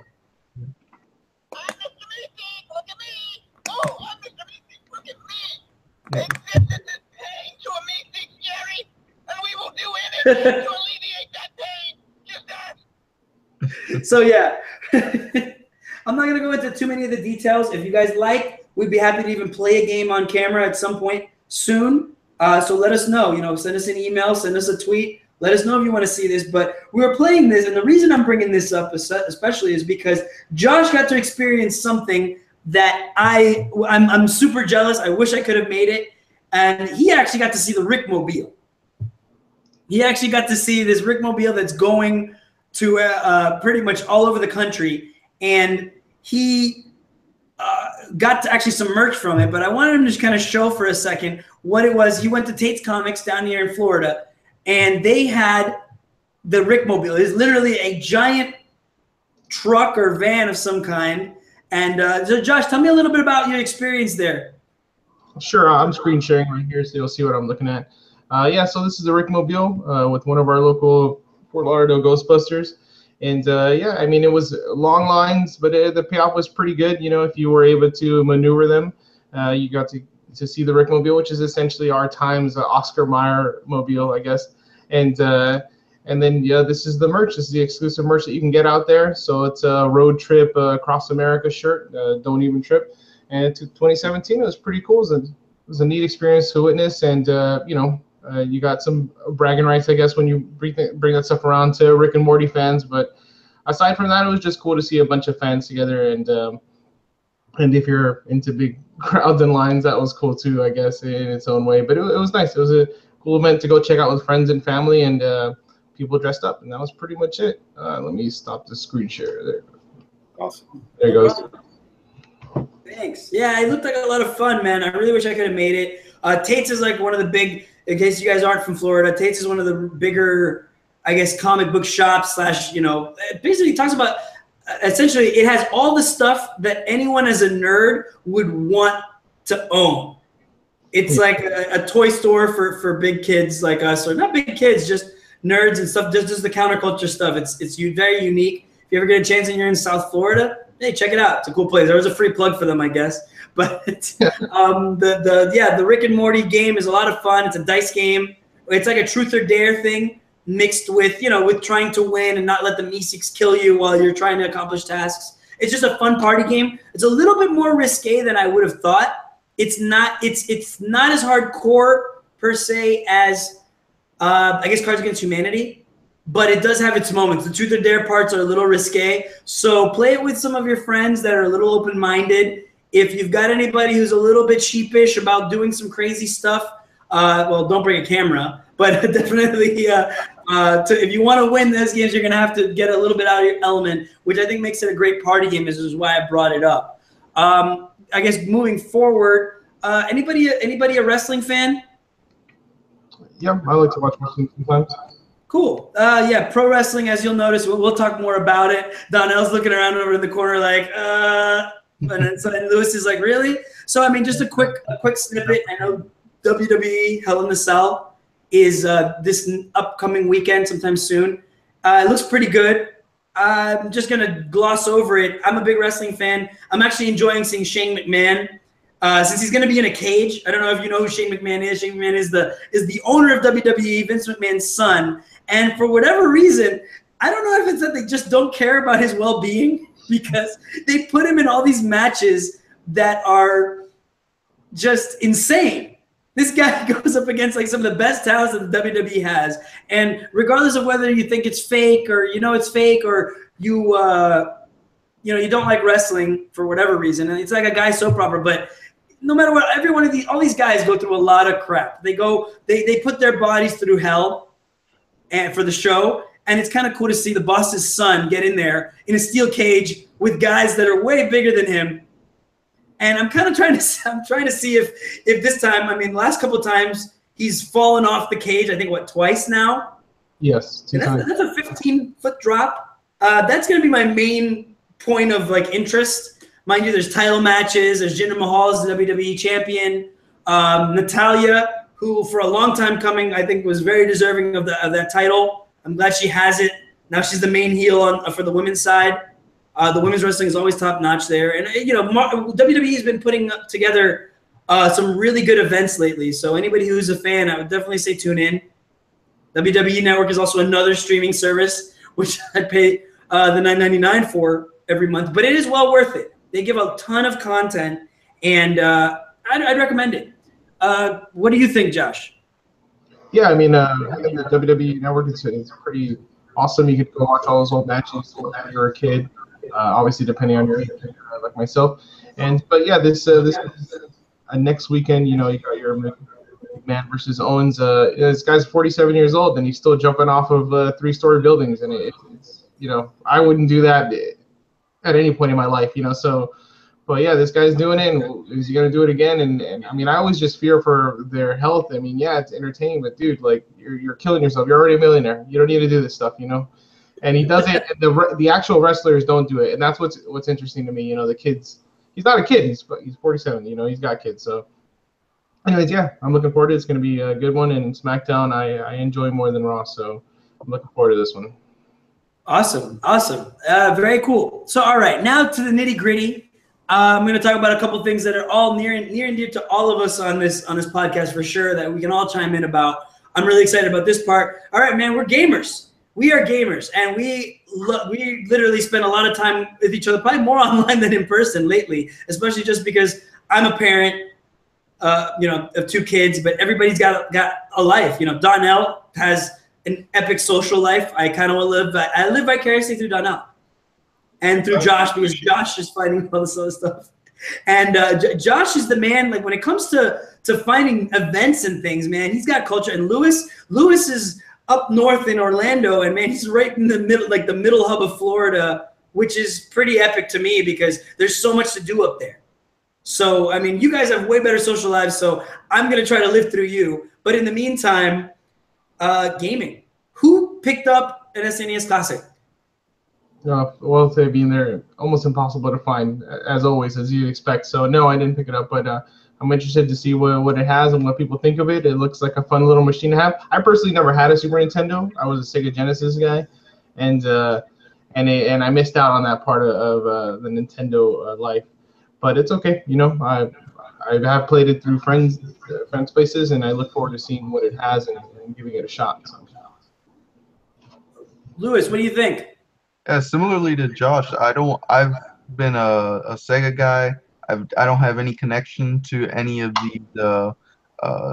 So yeah, I'm not gonna go into too many of the details. If you guys like, we'd be happy to even play a game on camera at some point soon. So let us know. Send us an email, send us a tweet. Let us know if you want to see this. But we were playing this, and the reason I'm bringing this up especially is because Josh got to experience something that I'm super jealous. I wish I could have made it. And he actually got to see the Rickmobile. He actually got to see this Rickmobile that's going to pretty much all over the country. And he got to actually some merch from it. But I wanted him to just kind of show for a second what it was. He went to Tate's Comics down here in Florida, and they had the Rickmobile. It's literally a giant truck or van of some kind. And so Josh, tell me a little bit about your experience there. Sure, I'm screen sharing right here, so you'll see what I'm looking at. Yeah, so this is the Rickmobile with one of our local Fort Lauderdale Ghostbusters. And yeah, I mean, it was long lines, but the payoff was pretty good. If you were able to maneuver them, you got to see the Rickmobile, which is essentially our times Oscar Mayer mobile, I guess. And then, yeah, this is the merch. This is the exclusive merch that you can get out there. So it's a road trip across America shirt, Don't Even Trip. And to 2017, it was pretty cool. It was a neat experience to witness. And, you got some bragging rights, I guess, when you bring that stuff around to Rick and Morty fans. But aside from that, it was just cool to see a bunch of fans together. And if you're into big crowds and lines, that was cool too, I guess, in its own way. But it was nice. It was a cool event to go check out with friends and family and people dressed up. And that was pretty much it. Let me stop the screen share there. Awesome. There it goes. Thanks. Yeah, it looked like a lot of fun, man. I really wish I could have made it. Tate's is like one of the big, in case you guys aren't from Florida, Tate's is one of the bigger, I guess, comic book shops / it basically talks about, essentially, it has all the stuff that anyone as a nerd would want to own. It's like a toy store for big kids like us, or not big kids, just nerds and stuff, just the counterculture stuff. It's very unique. If you ever get a chance and you're in South Florida, hey, check it out. It's a cool place. There was a free plug for them, I guess. But the Rick and Morty game is a lot of fun. It's a dice game. It's like a truth or dare thing mixed with, with trying to win and not let the Meeseeks kill you while you're trying to accomplish tasks. It's just a fun party game. It's a little bit more risque than I would have thought. It's not as hardcore per se as I guess Cards Against Humanity, but it does have its moments. The truth or dare parts are a little risque. So play it with some of your friends that are a little open-minded. If you've got anybody who's a little bit sheepish about doing some crazy stuff, well, don't bring a camera, but definitely if you want to win those games, you're going to have to get a little bit out of your element, which I think makes it a great party game. This is why I brought it up. I guess moving forward, Anybody a wrestling fan? Yeah, I like to watch wrestling sometimes. Cool. Yeah, pro wrestling, as you'll notice, we'll talk more about it. Donnell's looking around over in the corner like, and Lewis is like, really? So, I mean, just a quick snippet. I know WWE Hell in the Cell is this upcoming weekend, sometime soon. It looks pretty good. I'm just going to gloss over it. I'm a big wrestling fan. I'm actually enjoying seeing Shane McMahon. Since he's going to be in a cage. I don't know if you know who Shane McMahon is. Shane McMahon is the owner of WWE, Vince McMahon's son. And for whatever reason, I don't know if it's that they just don't care about his well-being, because they put him in all these matches that are just insane. This guy goes up against like some of the best talents that the WWE has. And regardless of whether you think it's fake or you know it's fake or you don't like wrestling for whatever reason, and it's like a guy soap opera, but no matter what, every one of all these guys go through a lot of crap. They put their bodies through hell and for the show. And it's kind of cool to see the boss's son get in there in a steel cage with guys that are way bigger than him. And I'm trying to see if this time, I mean, the last couple of times he's fallen off the cage, I think, twice now? Yes. That's a 15-foot drop. That's going to be my main point of like interest. Mind you, there's title matches. There's Jinder Mahal as the WWE champion. Natalya, who for a long time coming, I think was very deserving of that title. I'm glad she has it. Now she's the main heel for the women's side. The women's wrestling is always top notch there. And, WWE has been putting together some really good events lately. So anybody who's a fan, I would definitely say tune in. WWE Network is also another streaming service, which I pay the $9.99 for every month. But it is well worth it. They give a ton of content, and I'd recommend it. What do you think, Josh? Yeah, I mean, I think the WWE Network is pretty awesome. You could go watch all those old matches when you're a kid, obviously depending on your age, like myself. But yeah, this next weekend, you got your McMahon versus Owens. This guy's 47 years old, and he's still jumping off of 3-story buildings, and it's I wouldn't do that at any point in my life, so. But yeah, this guy's doing it, and is he gonna do it again? And I mean, I always just fear for their health. I mean, yeah, it's entertaining, but dude, like you're killing yourself. You're already a millionaire. You don't need to do this stuff, And he does it. And the actual wrestlers don't do it, and that's what's interesting to me. The kids. He's not a kid. He's 47. He's got kids. So, anyways, yeah, I'm looking forward to it. It's gonna be a good one. And SmackDown, I enjoy more than Raw, so I'm looking forward to this one. Awesome. Very cool. So, all right, now to the nitty gritty. I'm going to talk about a couple of things that are all near and dear to all of us on this podcast for sure, that we can all chime in about. I'm really excited about this part. All right, man, we're gamers. We are gamers, and we literally spend a lot of time with each other, probably more online than in person lately, especially just because I'm a parent, of 2 kids, but everybody's got a life. Donnell has an epic social life. I live vicariously through Donnell. And through Josh, because Josh is finding all this other stuff. And Josh is the man, like when it comes to finding events and things, man, he's got culture. And Lewis is up north in Orlando, and man, he's right in the middle, like the middle hub of Florida, which is pretty epic to me because there's so much to do up there. So, I mean, you guys have way better social lives, so I'm going to try to live through you. But in the meantime, gaming. Who picked up an SNES Classic? Well, to being there, almost impossible to find, as always, as you'd expect. So, no, I didn't pick it up, but I'm interested to see what it has and what people think of it. It looks like a fun little machine to have. I personally never had a Super Nintendo. I was a Sega Genesis guy, and I missed out on that part of the Nintendo life. But it's okay, I have played it through friends' places, and I look forward to seeing what it has and giving it a shot. So. Lewis, what do you think? Yeah, similarly to Josh, I've been a Sega guy. I don't have any connection to any of the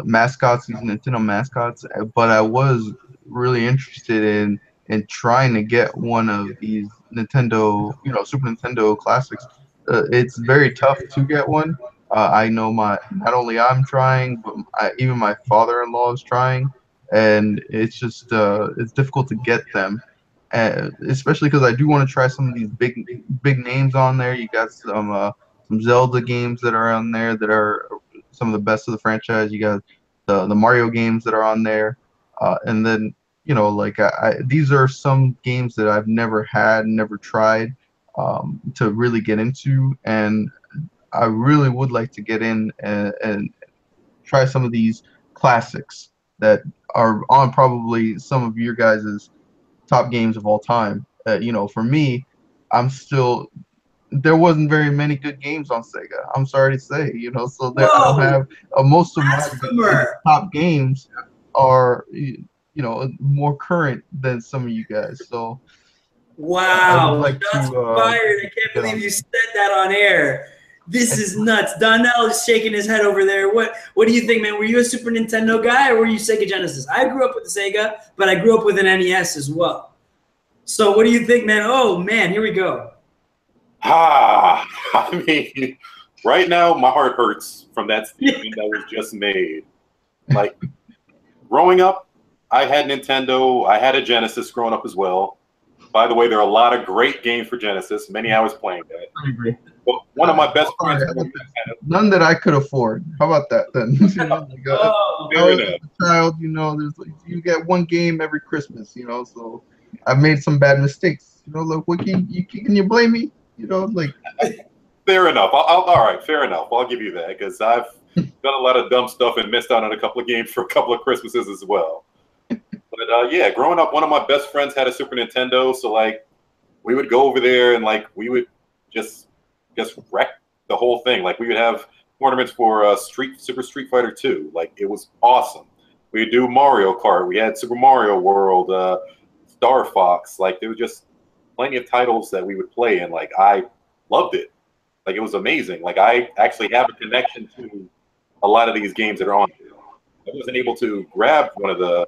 mascots, these Nintendo mascots, but I was really interested in trying to get one of these Nintendo, Super Nintendo classics. It's very tough to get one. I know not only I'm trying, but even my father-in-law is trying, and it's just it's difficult to get them. Especially because I do want to try some of these big names on there. You got some Zelda games that are on there that are some of the best of the franchise. You got the Mario games that are on there, and then like these are some games that I've never tried to really get into, and I really would like to get in and try some of these classics that are on probably some of your guys' top games of all time. For me, there wasn't very many good games on Sega. I'm sorry to say, so I don't have most of my top games are more current than some of you guys. So wow, like shots fired! I can't believe you said that on air. This is nuts. Donnell is shaking his head over there. What do you think, man? Were you a Super Nintendo guy or were you Sega Genesis? I grew up with the Sega, but I grew up with an NES as well. So what do you think, man? Oh, man, here we go. I mean, right now my heart hurts from that statement that was just made. Like, growing up, I had Nintendo. I had a Genesis growing up as well. By the way, there are a lot of great games for Genesis. Many hours playing that. I agree. But one of my best friends. None that I could afford. How about that then? I was a child. You get one game every Christmas. So I've made some bad mistakes. Look, what can you blame me? Fair enough. All right, fair enough. I'll give you that because I've done a lot of dumb stuff and missed out on a couple of games for a couple of Christmases as well. But yeah, growing up, one of my best friends had a Super Nintendo, so like we would go over there and like we would just wreck the whole thing. Like we would have tournaments for Super Street Fighter 2. Like it was awesome. We would do Mario Kart. We had Super Mario World, Star Fox. Like there was just plenty of titles that we would play, and like I loved it. Like it was amazing. Like I actually have a connection to a lot of these games that are on here. I wasn't able to grab one of the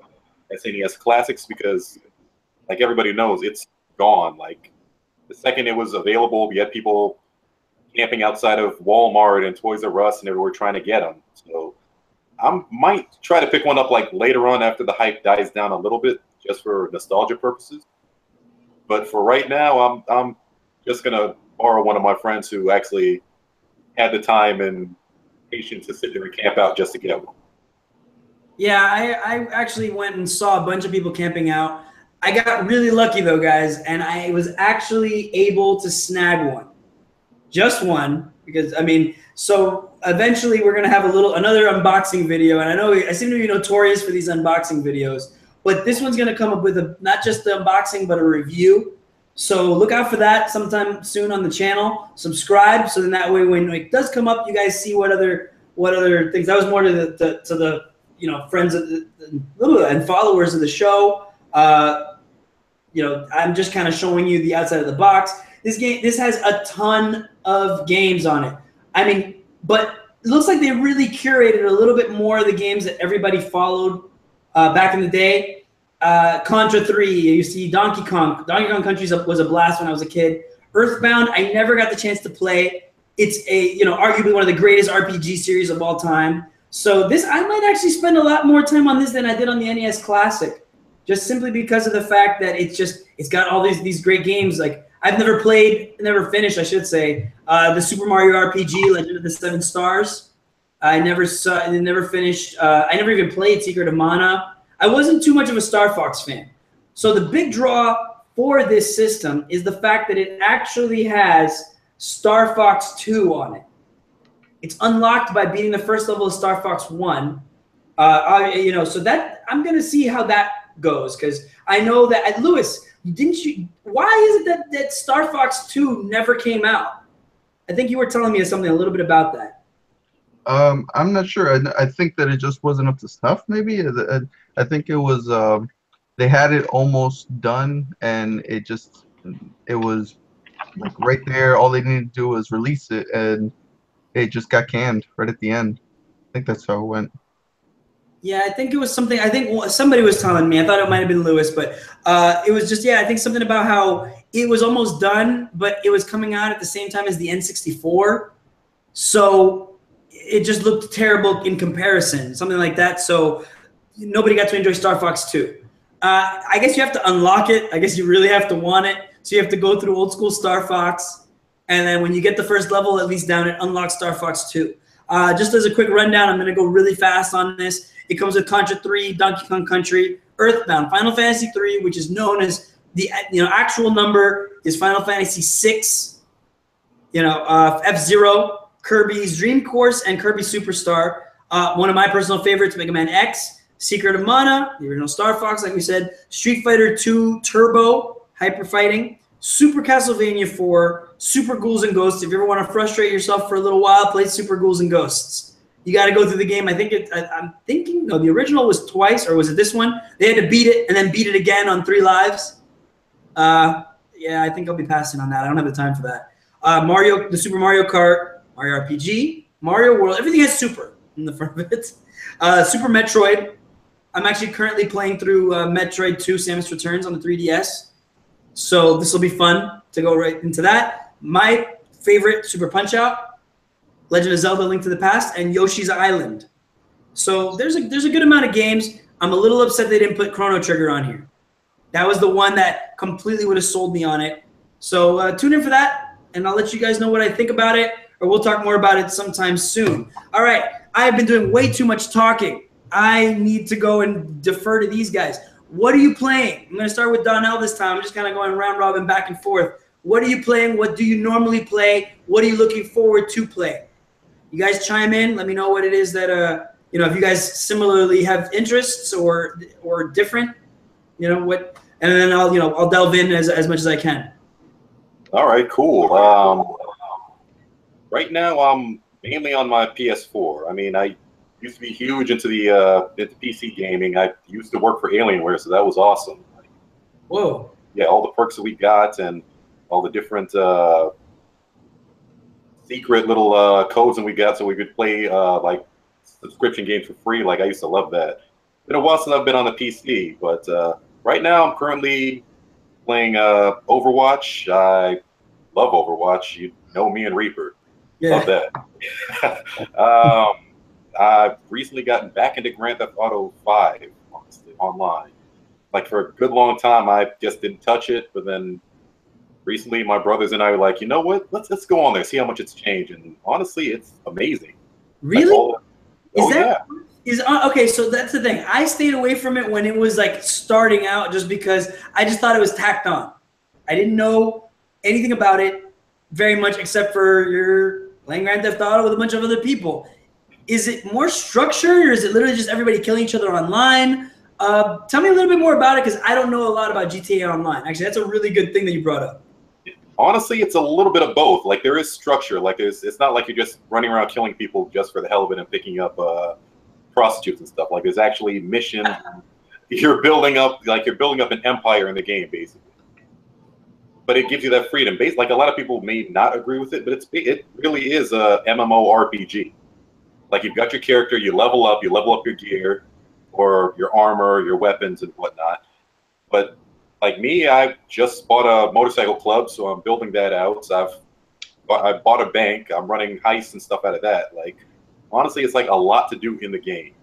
SNES classics because, like everybody knows, it's gone. Like the second it was available, we had people camping outside of Walmart and Toys R Us and everywhere trying to get them. So I might try to pick one up like later on after the hype dies down a little bit, just for nostalgia purposes. But for right now, I'm just gonna borrow one of my friends who actually had the time and patience to sit there and camp out just to get one. Yeah, I actually went and saw a bunch of people camping out. I got really lucky though, guys, and I was actually able to snag one. Just one, because so eventually we're gonna have another unboxing video, and I seem to be notorious for these unboxing videos, but this one's gonna come up with not just the unboxing, but a review. So look out for that sometime soon on the channel. Subscribe, so then that way when it does come up, you guys see what other things. That was more to the friends and followers of the show. I'm just kind of showing you the outside of the box. This has a ton of games on it. But it looks like they really curated a little bit more of the games that everybody followed back in the day. Contra 3, you see Donkey Kong. Donkey Kong Country was a blast when I was a kid. Earthbound, I never got the chance to play. It's arguably one of the greatest RPG series of all time. So I might actually spend a lot more time on this than I did on the NES Classic, just simply because of the fact that it's got all these great games. Like I've never finished, I should say, the Super Mario RPG, Legend of the Seven Stars. I never finished. I never even played Secret of Mana. I wasn't too much of a Star Fox fan. So the big draw for this system is the fact that it actually has Star Fox 2 on it. It's unlocked by beating the first level of Star Fox 1. So that I'm gonna see how that goes, because I know that Lewis, why is it that Star Fox 2 never came out? I think you were telling me something a little bit about that. I'm not sure. I think that it just wasn't up to snuff. Maybe I think it was they had it almost done, and it was like right there. All they needed to do was release it, and it just got canned right at the end. I think that's how it went. Yeah, I think it was something. I think somebody was telling me. I thought it might have been Lewis, but it was just I think something about how it was almost done, but it was coming out at the same time as the N64, so it just looked terrible in comparison, something like that. So nobody got to enjoy Star Fox 2. I guess you have to unlock it. I guess you really have to want it. So you have to go through old school Star Fox, and then when you get the first level, at least down it, unlock Star Fox 2. Just as a quick rundown, I'm going to go really fast on this. It comes with Contra 3, Donkey Kong Country, Earthbound, Final Fantasy 3, which is known as the actual number is Final Fantasy 6. F-Zero, Kirby's Dream Course, and Kirby Superstar. One of my personal favorites, Mega Man X, Secret of Mana, the original Star Fox, like we said, Street Fighter 2 Turbo, Hyper Fighting, Super Castlevania 4, Super Ghouls and Ghosts. If you ever want to frustrate yourself for a little while, play Super Ghouls and Ghosts. You got to go through the game. I'm thinking, the original was twice, or was it this one? They had to beat it and then beat it again on 3 lives. Yeah, I think I'll be passing on that. I don't have the time for that. The Super Mario Kart, Mario RPG, Mario World, everything has Super in the front of it. Super Metroid. I'm actually currently playing through Metroid 2 Samus Returns on the 3DS. So this will be fun to go right into that. My favorite, Super Punch-Out, Legend of Zelda Link to the Past, and Yoshi's Island. So there's a good amount of games. I'm a little upset they didn't put Chrono Trigger on here. That was the one that completely would have sold me on it. So tune in for that, and I'll let you guys know what I think about it, or we'll talk more about it sometime soon. All right, I've been doing way too much talking. I need to go and defer to these guys. What are you playing? I'm going to start with Donnell this time. I'm just kind of going round robin back and forth. What are you playing? What do you normally play? What are you looking forward to play? You guys chime in. Let me know what it is that if you guys similarly have interests or different, what, and then I'll delve in as much as I can. All right, cool. Right now I'm mainly on my PS4. I mean, I used to be huge into into PC gaming. I used to work for Alienware, so that was awesome. Whoa. Yeah, all the perks that we got and all the different secret little codes that we got so we could play like subscription games for free. Like, I used to love that. Been a while since I've been on the PC, but right now I'm currently playing Overwatch. I love Overwatch. You know me and Reaper. Yeah. Love that. I've recently gotten back into Grand Theft Auto 5, honestly, online. Like, for a good long time, I just didn't touch it, but then recently my brothers and I were like, you know what? Let's go on there, see how much it's changed. And honestly, it's amazing. Really? Yeah. Okay, so that's the thing. I stayed away from it when it was like starting out just because I just thought it was tacked on. I didn't know anything about it very much except for you're playing Grand Theft Auto with a bunch of other people. Is it more structured, or is it literally just everybody killing each other online? Tell me a little bit more about it, because I don't know a lot about GTA Online. Actually, that's a really good thing that you brought up. Honestly, it's a little bit of both. Like, there is structure. Like, it's not like you're just running around killing people just for the hell of it and picking up prostitutes and stuff. Like, there's actually missions. You're building up an empire in the game, basically. But it gives you that freedom. Like, a lot of people may not agree with it, but it really is a MMORPG. Like, you've got your character, you level up your gear, or your armor, your weapons, and whatnot. But like me, I just bought a motorcycle club, so I'm building that out. So I bought a bank. I'm running heists and stuff out of that. Like, honestly, it's like a lot to do in the game.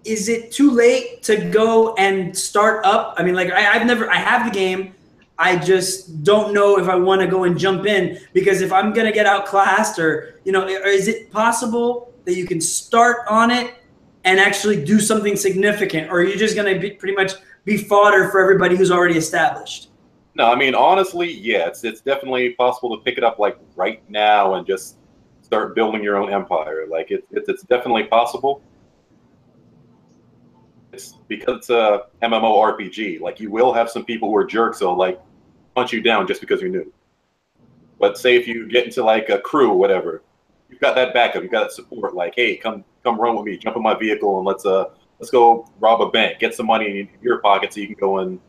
Is it too late to go and start up? I mean, like, I have the game. I just don't know if I want to go and jump in, because if I'm going to get outclassed, or is it possible that you can start on it and actually do something significant, or are you just going to pretty much be fodder for everybody who's already established? No, I mean, honestly, yeah, it's definitely possible to pick it up like right now and just start building your own empire. Like, it's definitely possible. It's because it's a MMORPG. Like, you will have some people who are jerks who'll like punch you down just because you're new. But say if you get into like a crew or whatever, you've got that backup, you've got that support. Like, hey, come run with me, jump in my vehicle, and let's go rob a bank, get some money in your pocket so you can go and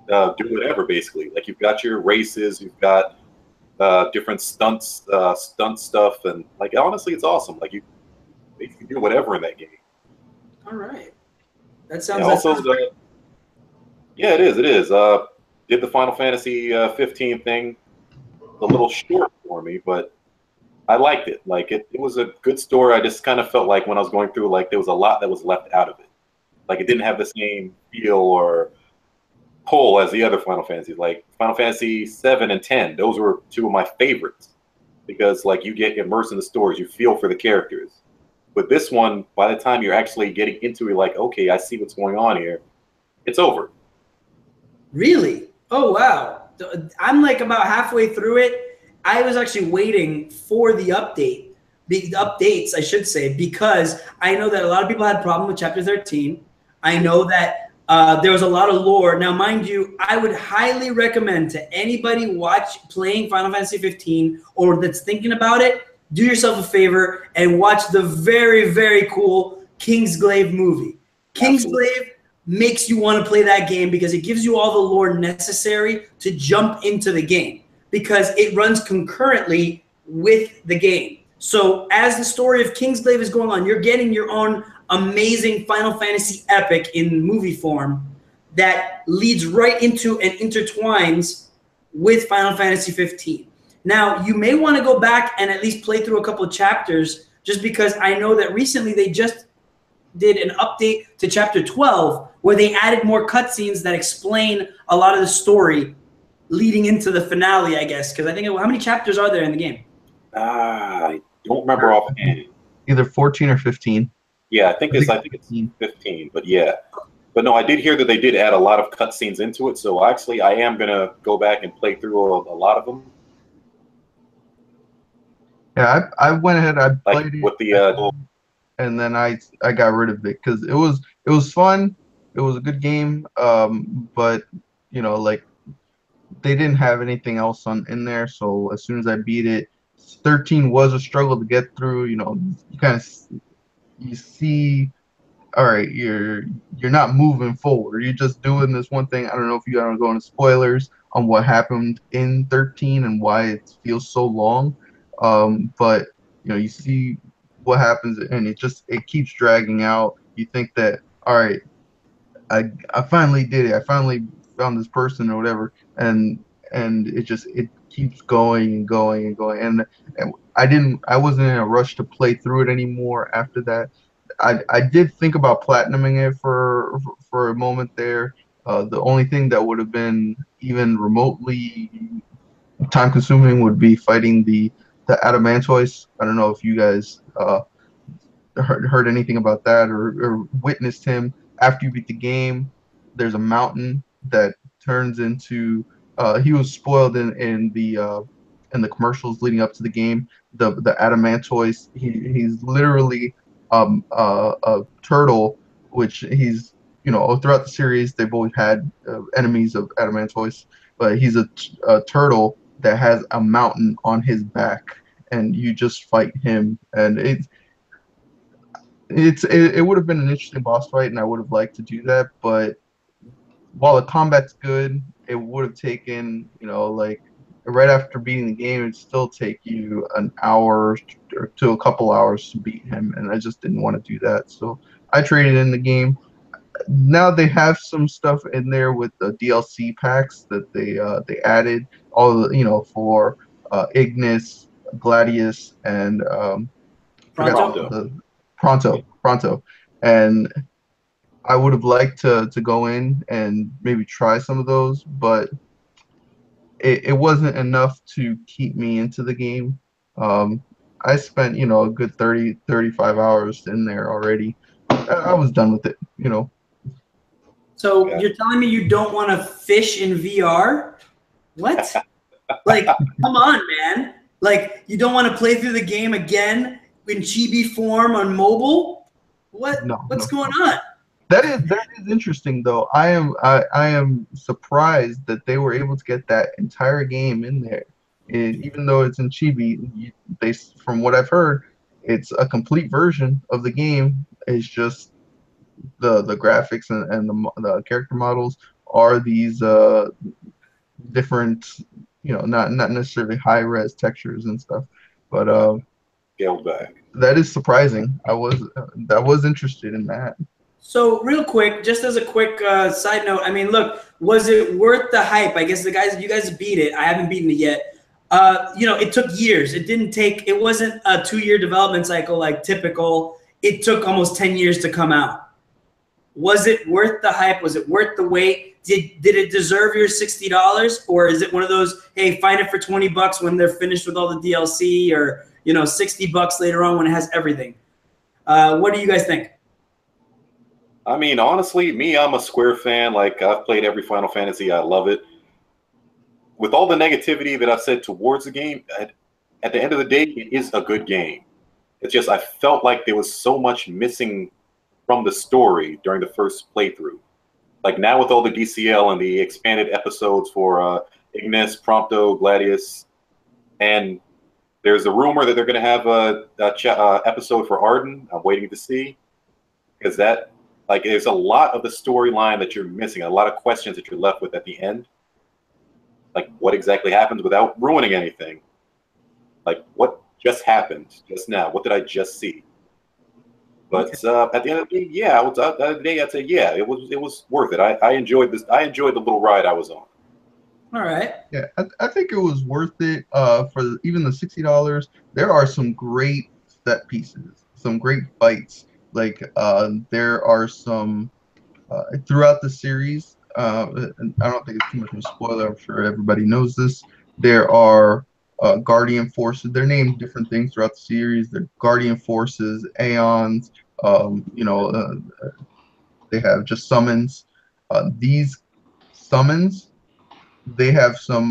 do whatever. Basically, like, you've got your races, you've got different stunt stuff, and like, honestly, it's awesome. Like, you can do whatever in that game. All right, that sounds. Yeah, it is. It is. Did the Final Fantasy 15 thing a little short for me, but I liked it. Like, it was a good story. I just kind of felt like when I was going through, like, there was a lot that was left out of it. Like, it didn't have the same feel or pull as the other Final Fantasies. Like, Final Fantasy 7 and 10, those were two of my favorites. because like you get immersed in the stories, you feel for the characters. But this one, by the time you're actually getting into it, like, okay, I see what's going on here, it's over. Really? Oh, wow. I'm like about halfway through it. I was actually waiting for the updates, I should say, because I know that a lot of people had a problem with Chapter 13. I know that there was a lot of lore. Now, mind you, I would highly recommend to anybody playing Final Fantasy 15 or that's thinking about it, do yourself a favor and watch the very, very cool Kingsglaive movie. Kingsglaive makes you want to play that game because it gives you all the lore necessary to jump into the game because it runs concurrently with the game. So as the story of Kingsglaive is going on, you're getting your own amazing Final Fantasy epic in movie form that leads right into and intertwines with Final Fantasy 15. Now, you may want to go back and at least play through a couple of chapters just because I know that recently they just did an update to Chapter 12 where they added more cutscenes that explain a lot of the story leading into the finale, I guess. Because I think, how many chapters are there in the game? I don't remember offhand. Either 14 or 15. Yeah, I think it's 15, but yeah. But no, I did hear that they did add a lot of cutscenes into it, so actually I am going to go back and play through a lot of them. Yeah, I went ahead, I played it with the and then I got rid of it because it was fun. It was a good game, but you know, like they didn't have anything else in there. So as soon as I beat it, 13 was a struggle to get through. You know, you see, all right, you're not moving forward. You're just doing this one thing. I don't know if you want to go into spoilers on what happened in 13 and why it feels so long, but you know, you see what happens and it keeps dragging out. You think that, all right, I finally did it. I finally found this person or whatever, and it keeps going and going and going. And I wasn't in a rush to play through it anymore after that. I did think about platinuming it for a moment there. The only thing that would have been even remotely time consuming would be fighting the Adamantoise. I don't know if you guys heard anything about that or witnessed him. After you beat the game, there's a mountain that turns into he was spoiled in the commercials leading up to the game. The Adamantoise, he's literally a turtle, which he's, you know, throughout the series they've always had enemies of Adamantoise, but he's a turtle that has a mountain on his back, and you just fight him, and it would have been an interesting boss fight, and I would have liked to do that. But while the combat's good, it would have taken, you know, like right after beating the game, it'd still take you an hour or to a couple hours to beat him, and I just didn't want to do that. So I traded in the game. Now they have some stuff in there with the DLC packs that they added, all the, you know, for Ignis, Gladius, and Pronto, and I would have liked to go in and maybe try some of those, but it wasn't enough to keep me into the game. I spent, you know, a good 35 hours in there already. I was done with it, you know. So you're telling me you don't want to fish in VR? What? Like, come on, man. Like, you don't want to play through the game again in chibi form on mobile? What's going on? That is interesting though. I am surprised that they were able to get that entire game in there. Even though it's in chibi, from what I've heard, it's a complete version of the game. It's just the graphics and the character models are these different, you know, not necessarily high res textures and stuff, but scaled back. That is surprising. I was interested in that. So real quick, just as a quick side note, I mean, look, was it worth the hype? I guess you guys beat it. I haven't beaten it yet. You know, it took years. It wasn't a 2-year development cycle like typical. It took almost 10 years to come out. Was it worth the hype? Was it worth the wait? did it deserve your $60, or is it one of those, hey, find it for $20 when they're finished with all the DLC, or $60 later on when it has everything? What do you guys think? I mean, honestly, I'm a Square fan. Like, I've played every Final Fantasy. I love it. With all the negativity that I've said towards the game, at the end of the day, it is a good game. It's just I felt like there was so much missing from the story during the first playthrough. Like, now with all the DCL and the expanded episodes for Ignis, Prompto, Gladius, and there's a rumor that they're going to have a episode for Arden. I'm waiting to see, because that, like, there's a lot of the storyline that you're missing, a lot of questions that you're left with at the end. Like, what exactly happens without ruining anything? Like, what just happened just now? What did I just see? But at the end of the day, yeah, at the end of the day, I'd say, yeah, it was worth it. I enjoyed this. I enjoyed the little ride I was on. All right. Yeah, I think it was worth it for even the $60. There are some great set pieces, some great fights. Like, there are some throughout the series. And I don't think it's too much of a spoiler. I'm sure everybody knows this. There are Guardian Forces. They're named different things throughout the series. They're Guardian Forces, Aeons. They have just summons. These summons, they have some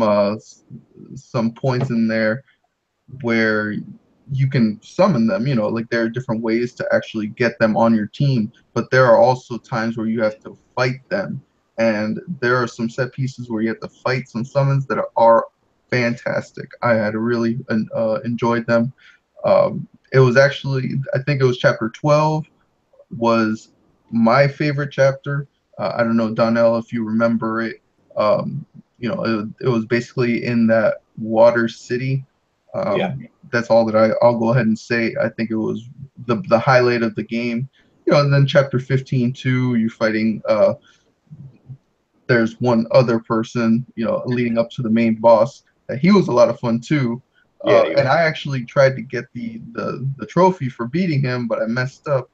points in there where you can summon them. Like, there are different ways to actually get them on your team, but there are also times where you have to fight them. And there are some set pieces where you have to fight some summons that are fantastic. I had really enjoyed them. It was actually, I think it was chapter 12 was my favorite chapter. I don't know, Donnell, if you remember it. It was basically in that water city. Yeah. That's all that I'll go ahead and say. I think it was the highlight of the game. And then chapter 15 too, you're fighting there's one other person, leading up to the main boss. He was a lot of fun too. Yeah, And I actually tried to get the trophy for beating him, but I messed up.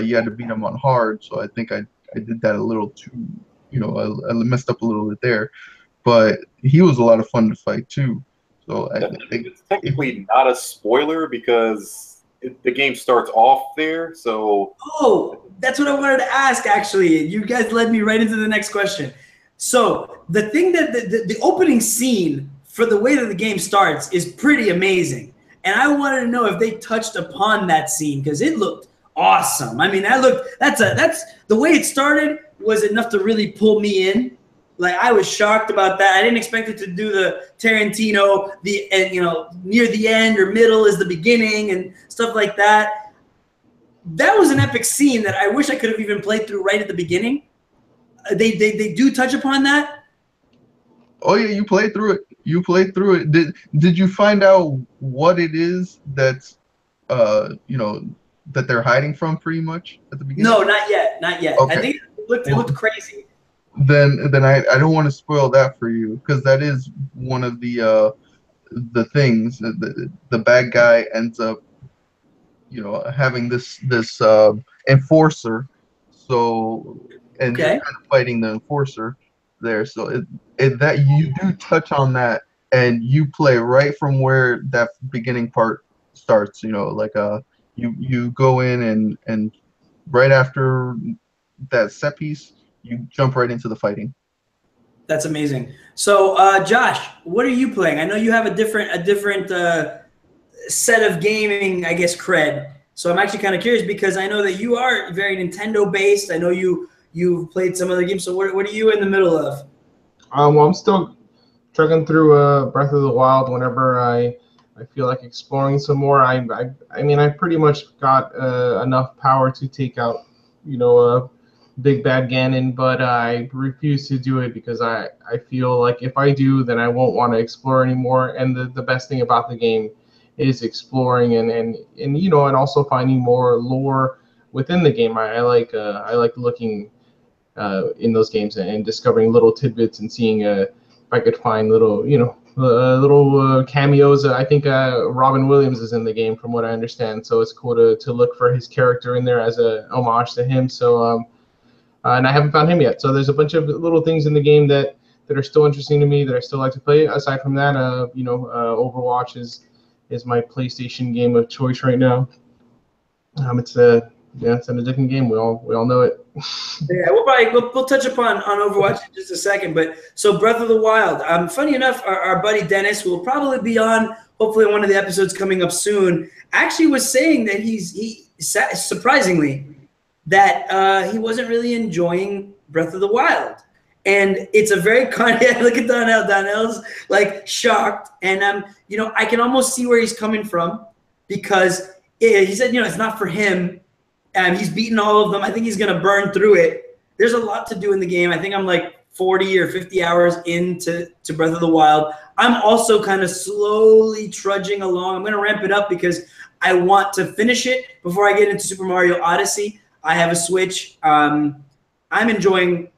You had to beat him on hard, so I think I did that a little too, I messed up a little bit there. But he was a lot of fun to fight too. So I think it's technically not a spoiler because the game starts off there. So that's what I wanted to ask. Actually, you guys led me right into the next question. So the thing that the opening scene for the way that the game starts is pretty amazing, and I wanted to know if they touched upon that scene because it looked awesome. I mean, that's the way it started was enough to really pull me in. Like, I was shocked about that. I didn't expect it to do the Tarantino, near the end or middle is the beginning and stuff like that. That was an epic scene that I wish I could have even played through right at the beginning. They do touch upon that. Oh yeah, you played through it. Did you find out what it is that's that they're hiding from pretty much at the beginning? No, not yet. Okay. I think it looked crazy. Then I don't want to spoil that for you because that is one of the things. The bad guy ends up having this enforcer, and you're kind of fighting the enforcer there. So that you do touch on that, and you play right from where that beginning part starts. You go in and right after that set piece, you jump right into the fighting. That's amazing. So, Josh, what are you playing? I know you have a different set of gaming, I guess, cred. So I'm actually kind of curious because I know that you are very Nintendo based. I know you've played some other games. So what are you in the middle of? Well, I'm still trucking through Breath of the Wild whenever I feel like exploring some more. I mean, I pretty much got enough power to take out, Big Bad Ganon, but I refuse to do it because I feel like if I do, then I won't want to explore anymore. And the best thing about the game is exploring and also finding more lore within the game. I like looking in those games and discovering little tidbits and seeing if I could find little cameos. I think Robin Williams is in the game from what I understand, so it's cool to look for his character in there as a homage to him. So and I haven't found him yet. So there's a bunch of little things in the game that are still interesting to me that I still like to play. Aside from that, Overwatch is my PlayStation game of choice right now. It's an addicting game. We all know it. Yeah, we'll touch upon Overwatch in just a second. But so Breath of the Wild. Funny enough, our buddy Dennis, who will probably be on hopefully one of the episodes coming up soon, actually was saying that he surprisingly that he wasn't really enjoying Breath of the Wild. And it's a very look at Donnell. Donnell's like shocked, and I can almost see where he's coming from, because he said, it's not for him. He's beaten all of them. I think he's gonna burn through it. There's a lot to do in the game. I think I'm like 40 or 50 hours into Breath of the Wild. I'm also kind of slowly trudging along. I'm gonna ramp it up because I want to finish it before I get into Super Mario Odyssey. I have a Switch. I'm enjoying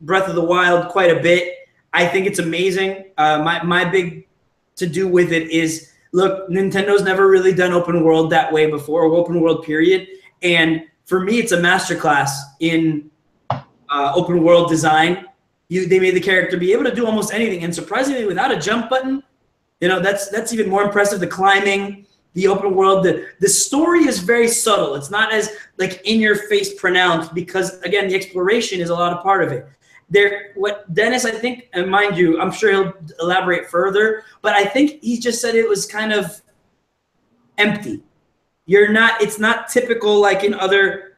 Breath of the Wild quite a bit. I think it's amazing. My big to do with it is, look, Nintendo's never really done open world that way before, or open world period. And for me, it's a masterclass in open world design. They made the character be able to do almost anything, and surprisingly, without a jump button, that's even more impressive. The climbing, the open world, the story is very subtle. It's not as like in your face pronounced, because again, the exploration is a lot of part of it. What Dennis, I think, and mind you, I'm sure he'll elaborate further, but I think he just said it was kind of empty. It's not typical like in other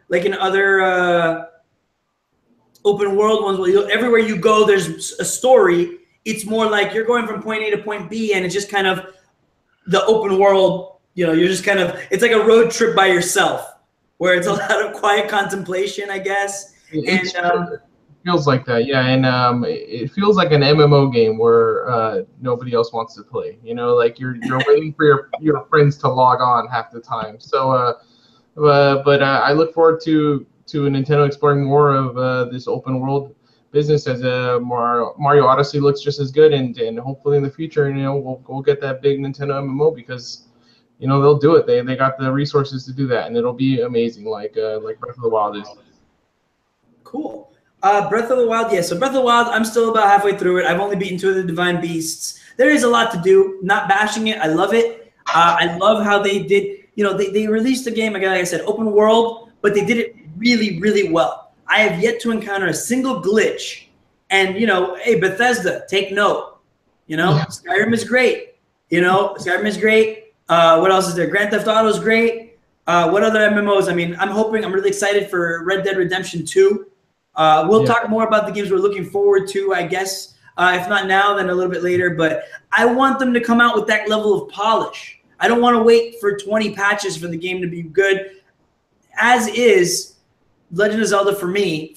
open world ones where everywhere you go there's a story. It's more like you're going from point A to point B, and it's just kind of the open world. You're just kind of, it's like a road trip by yourself, where it's a lot of quiet contemplation, I guess. It feels like that, yeah, and it feels like an MMO game where nobody else wants to play. Like you're waiting for your friends to log on half the time. So, but I look forward to Nintendo exploring more of this open world business, as Mario Odyssey looks just as good, and hopefully in the future, we'll get that big Nintendo MMO, because they'll do it. They got the resources to do that, and it'll be amazing, like Breath of the Wild is. Cool. Breath of the Wild, yeah. So Breath of the Wild, I'm still about halfway through it. I've only beaten 2 of the Divine Beasts. There is a lot to do. Not bashing it. I love it. I love how they did. They released the game, like I said, open world, but they did it really, really well. I have yet to encounter a single glitch. And hey, Bethesda, take note. Skyrim is great. Skyrim is great. What else is there? Grand Theft Auto is great. What other MMOs? I mean, I'm really excited for Red Dead Redemption 2. We'll talk more about the games we're looking forward to, I guess. If not now, then a little bit later. But I want them to come out with that level of polish. I don't want to wait for 20 patches for the game to be good. As is, Legend of Zelda for me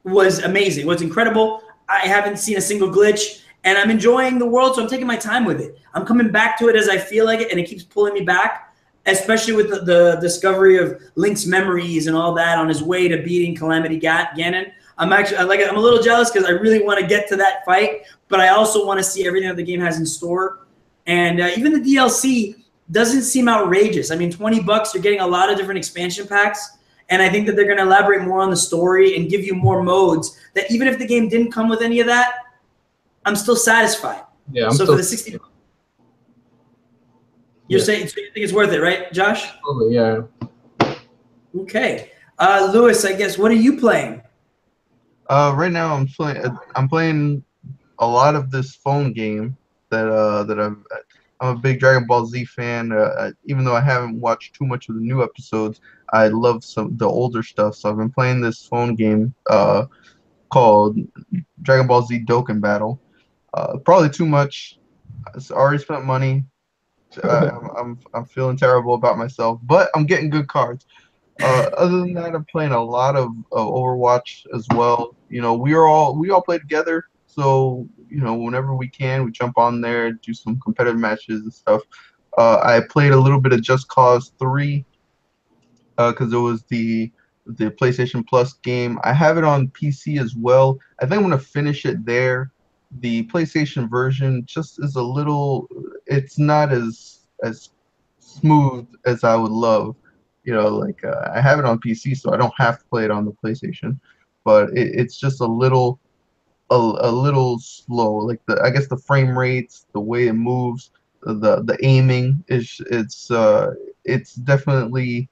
was amazing. What's incredible, I haven't seen a single glitch, and I'm enjoying the world, so I'm taking my time with it. I'm coming back to it as I feel like it, and it keeps pulling me back, especially with the discovery of Link's memories and all that on his way to beating Calamity Ganon. I'm a little jealous because I really want to get to that fight, but I also want to see everything that the game has in store. And even the DLC doesn't seem outrageous. I mean, $20, you're getting a lot of different expansion packs, and I think that they're going to elaborate more on the story and give you more modes that even if the game didn't come with any of that, I'm still satisfied. Yeah, for the 60, you're saying, so you think it's worth it, right, Josh? Totally, yeah. Okay, Lewis, I guess, what are you playing? Right now I'm playing a lot of this phone game that I'm a big Dragon Ball Z fan. Even though I haven't watched too much of the new episodes, I love the older stuff. So I've been playing this phone game called Dragon Ball Z Dokkan Battle. Probably too much. I already spent money. I'm feeling terrible about myself, but I'm getting good cards. Other than that, I'm playing a lot of Overwatch as well. We all play together, so whenever we can, we jump on there, do some competitive matches and stuff. I played a little bit of Just Cause 3 because it was the PlayStation Plus game. I have it on PC as well. I think I'm gonna finish it there. The PlayStation version just is a little. It's not as smooth as I would love. I have it on PC, so I don't have to play it on the PlayStation. but it's just a little slow. Like I guess the frame rates, the way it moves, the aiming is it's definitely.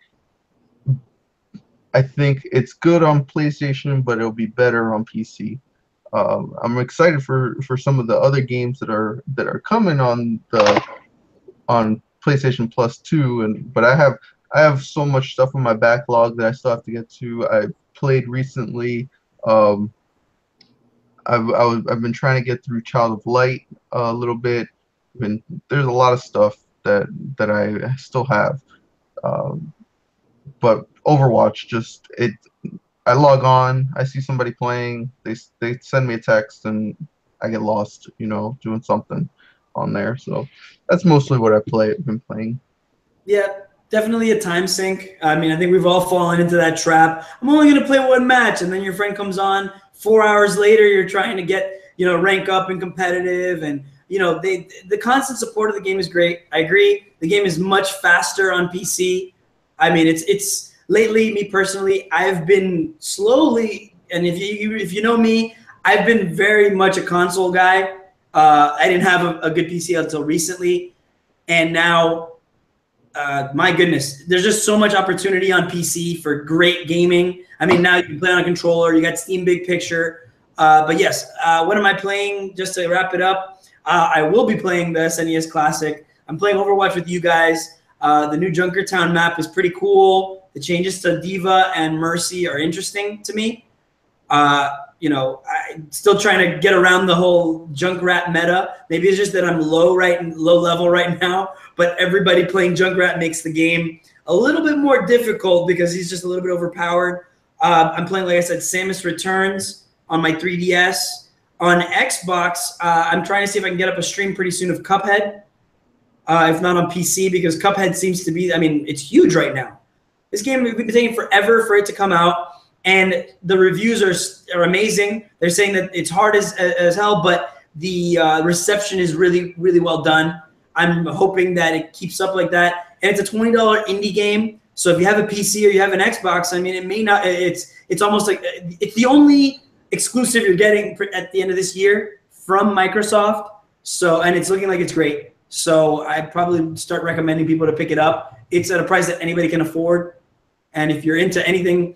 I think it's good on PlayStation, but it'll be better on PC. I'm excited for some of the other games that are coming on PlayStation Plus 2, but I have so much stuff in my backlog that I still have to get to. I played recently. I've been trying to get through Child of Light a little bit. There's a lot of stuff that I still have. But Overwatch, I log on, I see somebody playing, they send me a text, and I get lost, doing something on there. So that's mostly what I've been playing. Yeah, definitely a time sink. I mean, I think we've all fallen into that trap. I'm only going to play one match, and then your friend comes on 4 hours later. You're trying to get, rank up and competitive, and the constant support of the game is great. I agree. The game is much faster on PC. I mean, it's lately, me personally, I've been slowly, and if you know me, I've been very much a console guy. I didn't have a good PC until recently, and now, my goodness, there's just so much opportunity on PC for great gaming. I mean, now you can play on a controller. You got Steam Big Picture. But yes, what am I playing? Just to wrap it up, I will be playing the SNES Classic. I'm playing Overwatch with you guys. The new Junkertown map is pretty cool. The changes to Diva and Mercy are interesting to me. I'm still trying to get around the whole Junkrat meta. Maybe it's just that I'm low level right now, but everybody playing Junkrat makes the game a little bit more difficult because he's just a little bit overpowered. I'm playing, like I said, Samus Returns on my 3DS. On Xbox, I'm trying to see if I can get up a stream pretty soon of Cuphead. If not on PC, because Cuphead seems to be, it's huge right now. This game, we've been taking forever for it to come out, and the reviews are amazing. They're saying that it's hard as hell, but the reception is really, really well done. I'm hoping that it keeps up like that. And it's a $20 indie game, so if you have a PC or you have an Xbox, it may not. It's almost like it's the only exclusive you're getting at the end of this year from Microsoft. So, and it's looking like it's great. So I'd probably start recommending people to pick it up. It's at a price that anybody can afford. And if you're into anything,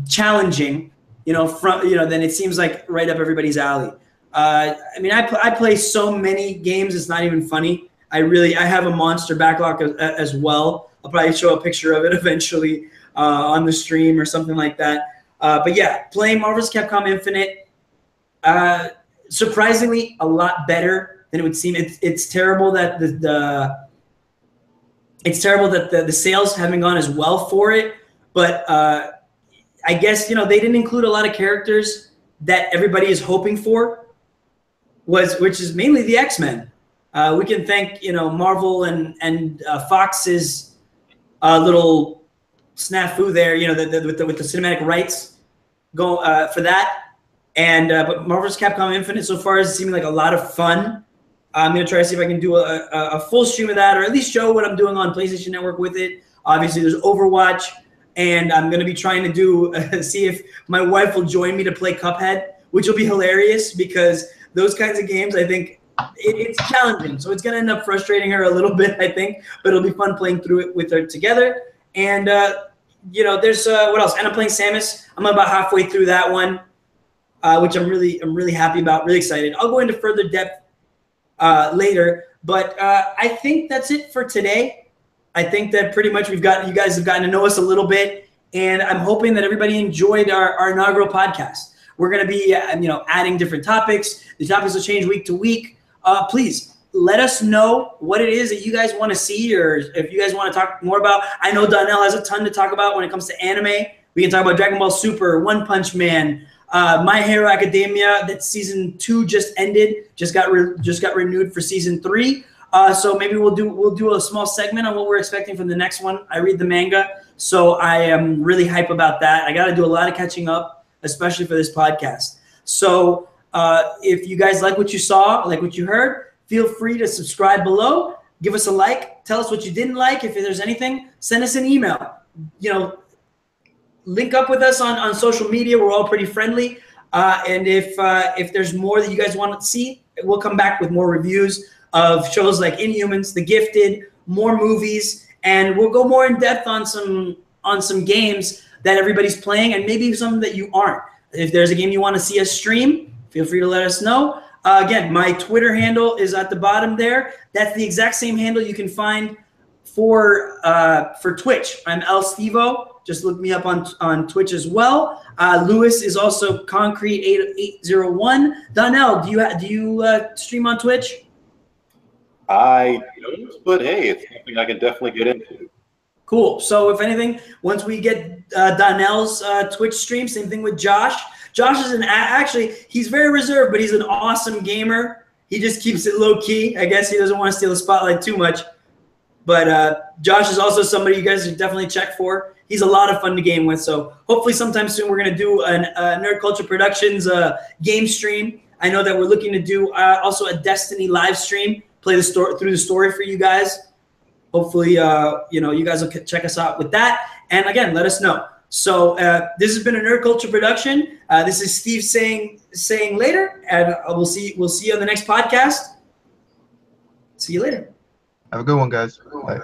challenging, then it seems like right up everybody's alley. I play so many games, it's not even funny. I have a monster backlog as well. I'll probably show a picture of it eventually on the stream or something like that. But yeah, playing Marvel's Capcom Infinite, surprisingly a lot better than it would seem. It's terrible that the sales haven't gone as well for it, but I guess they didn't include a lot of characters that everybody is hoping for, which is mainly the X-Men. We can thank Marvel and Fox's little snafu there, with the cinematic rights for that. And but Marvel's Capcom Infinite so far is seeming like a lot of fun. I'm going to try to see if I can do a full stream of that, or at least show what I'm doing on PlayStation Network with it. Obviously, there's Overwatch, and I'm going to be trying to see if my wife will join me to play Cuphead, which will be hilarious because those kinds of games, I think, it's challenging. So it's going to end up frustrating her a little bit, I think, but it'll be fun playing through it with her together. And, there's what else? And I'm playing Samus. I'm about halfway through that one, which I'm really happy about, really excited. I'll go into further depth later, but I think that's it for today. I think that pretty much you guys have gotten to know us a little bit, and I'm hoping that everybody enjoyed our inaugural podcast. We're going to be adding different topics. The topics will change week to week. Please let us know what it is that you guys want to see, or if you guys want to talk more about. I know Donnell has a ton to talk about when it comes to anime. We can talk about Dragon Ball Super, One Punch Man, My Hero Academia. That season 2 just ended, just got renewed for season 3. So maybe we'll do a small segment on what we're expecting from the next one. I read the manga, so I am really hype about that. I got to do a lot of catching up, especially for this podcast. So if you guys like what you saw, like what you heard, feel free to subscribe below. Give us a like. Tell us what you didn't like. If there's anything, send us an email. link up with us on social media. We're all pretty friendly. And if there's more that you guys want to see, we'll come back with more reviews of shows like Inhumans, The Gifted, more movies, and we'll go more in depth on some games that everybody's playing and maybe some that you aren't. If there's a game you want to see us stream, feel free to let us know. Again, my Twitter handle is at the bottom there. That's the exact same handle you can find for Twitch. I'm El Stevo. Just look me up on Twitch as well. Lewis is also Concrete801. Donnell, do you stream on Twitch? I don't, but hey, it's something I can definitely get into. Cool. So if anything, once we get Donnell's Twitch stream, same thing with Josh. Josh is actually, he's very reserved, but he's an awesome gamer. He just keeps it low key. I guess he doesn't want to steal the spotlight too much. But Josh is also somebody you guys should definitely check for. He's a lot of fun to game with. So hopefully sometime soon we're going to do a Nerd Culture Productions game stream. I know that we're looking to do also a Destiny live stream, play the story through the story for you guys. Hopefully, you guys will check us out with that. And again, let us know. So this has been a Nerd Culture production. This is Steve saying later, and we'll see you on the next podcast. See you later. Have a good one, guys. Bye.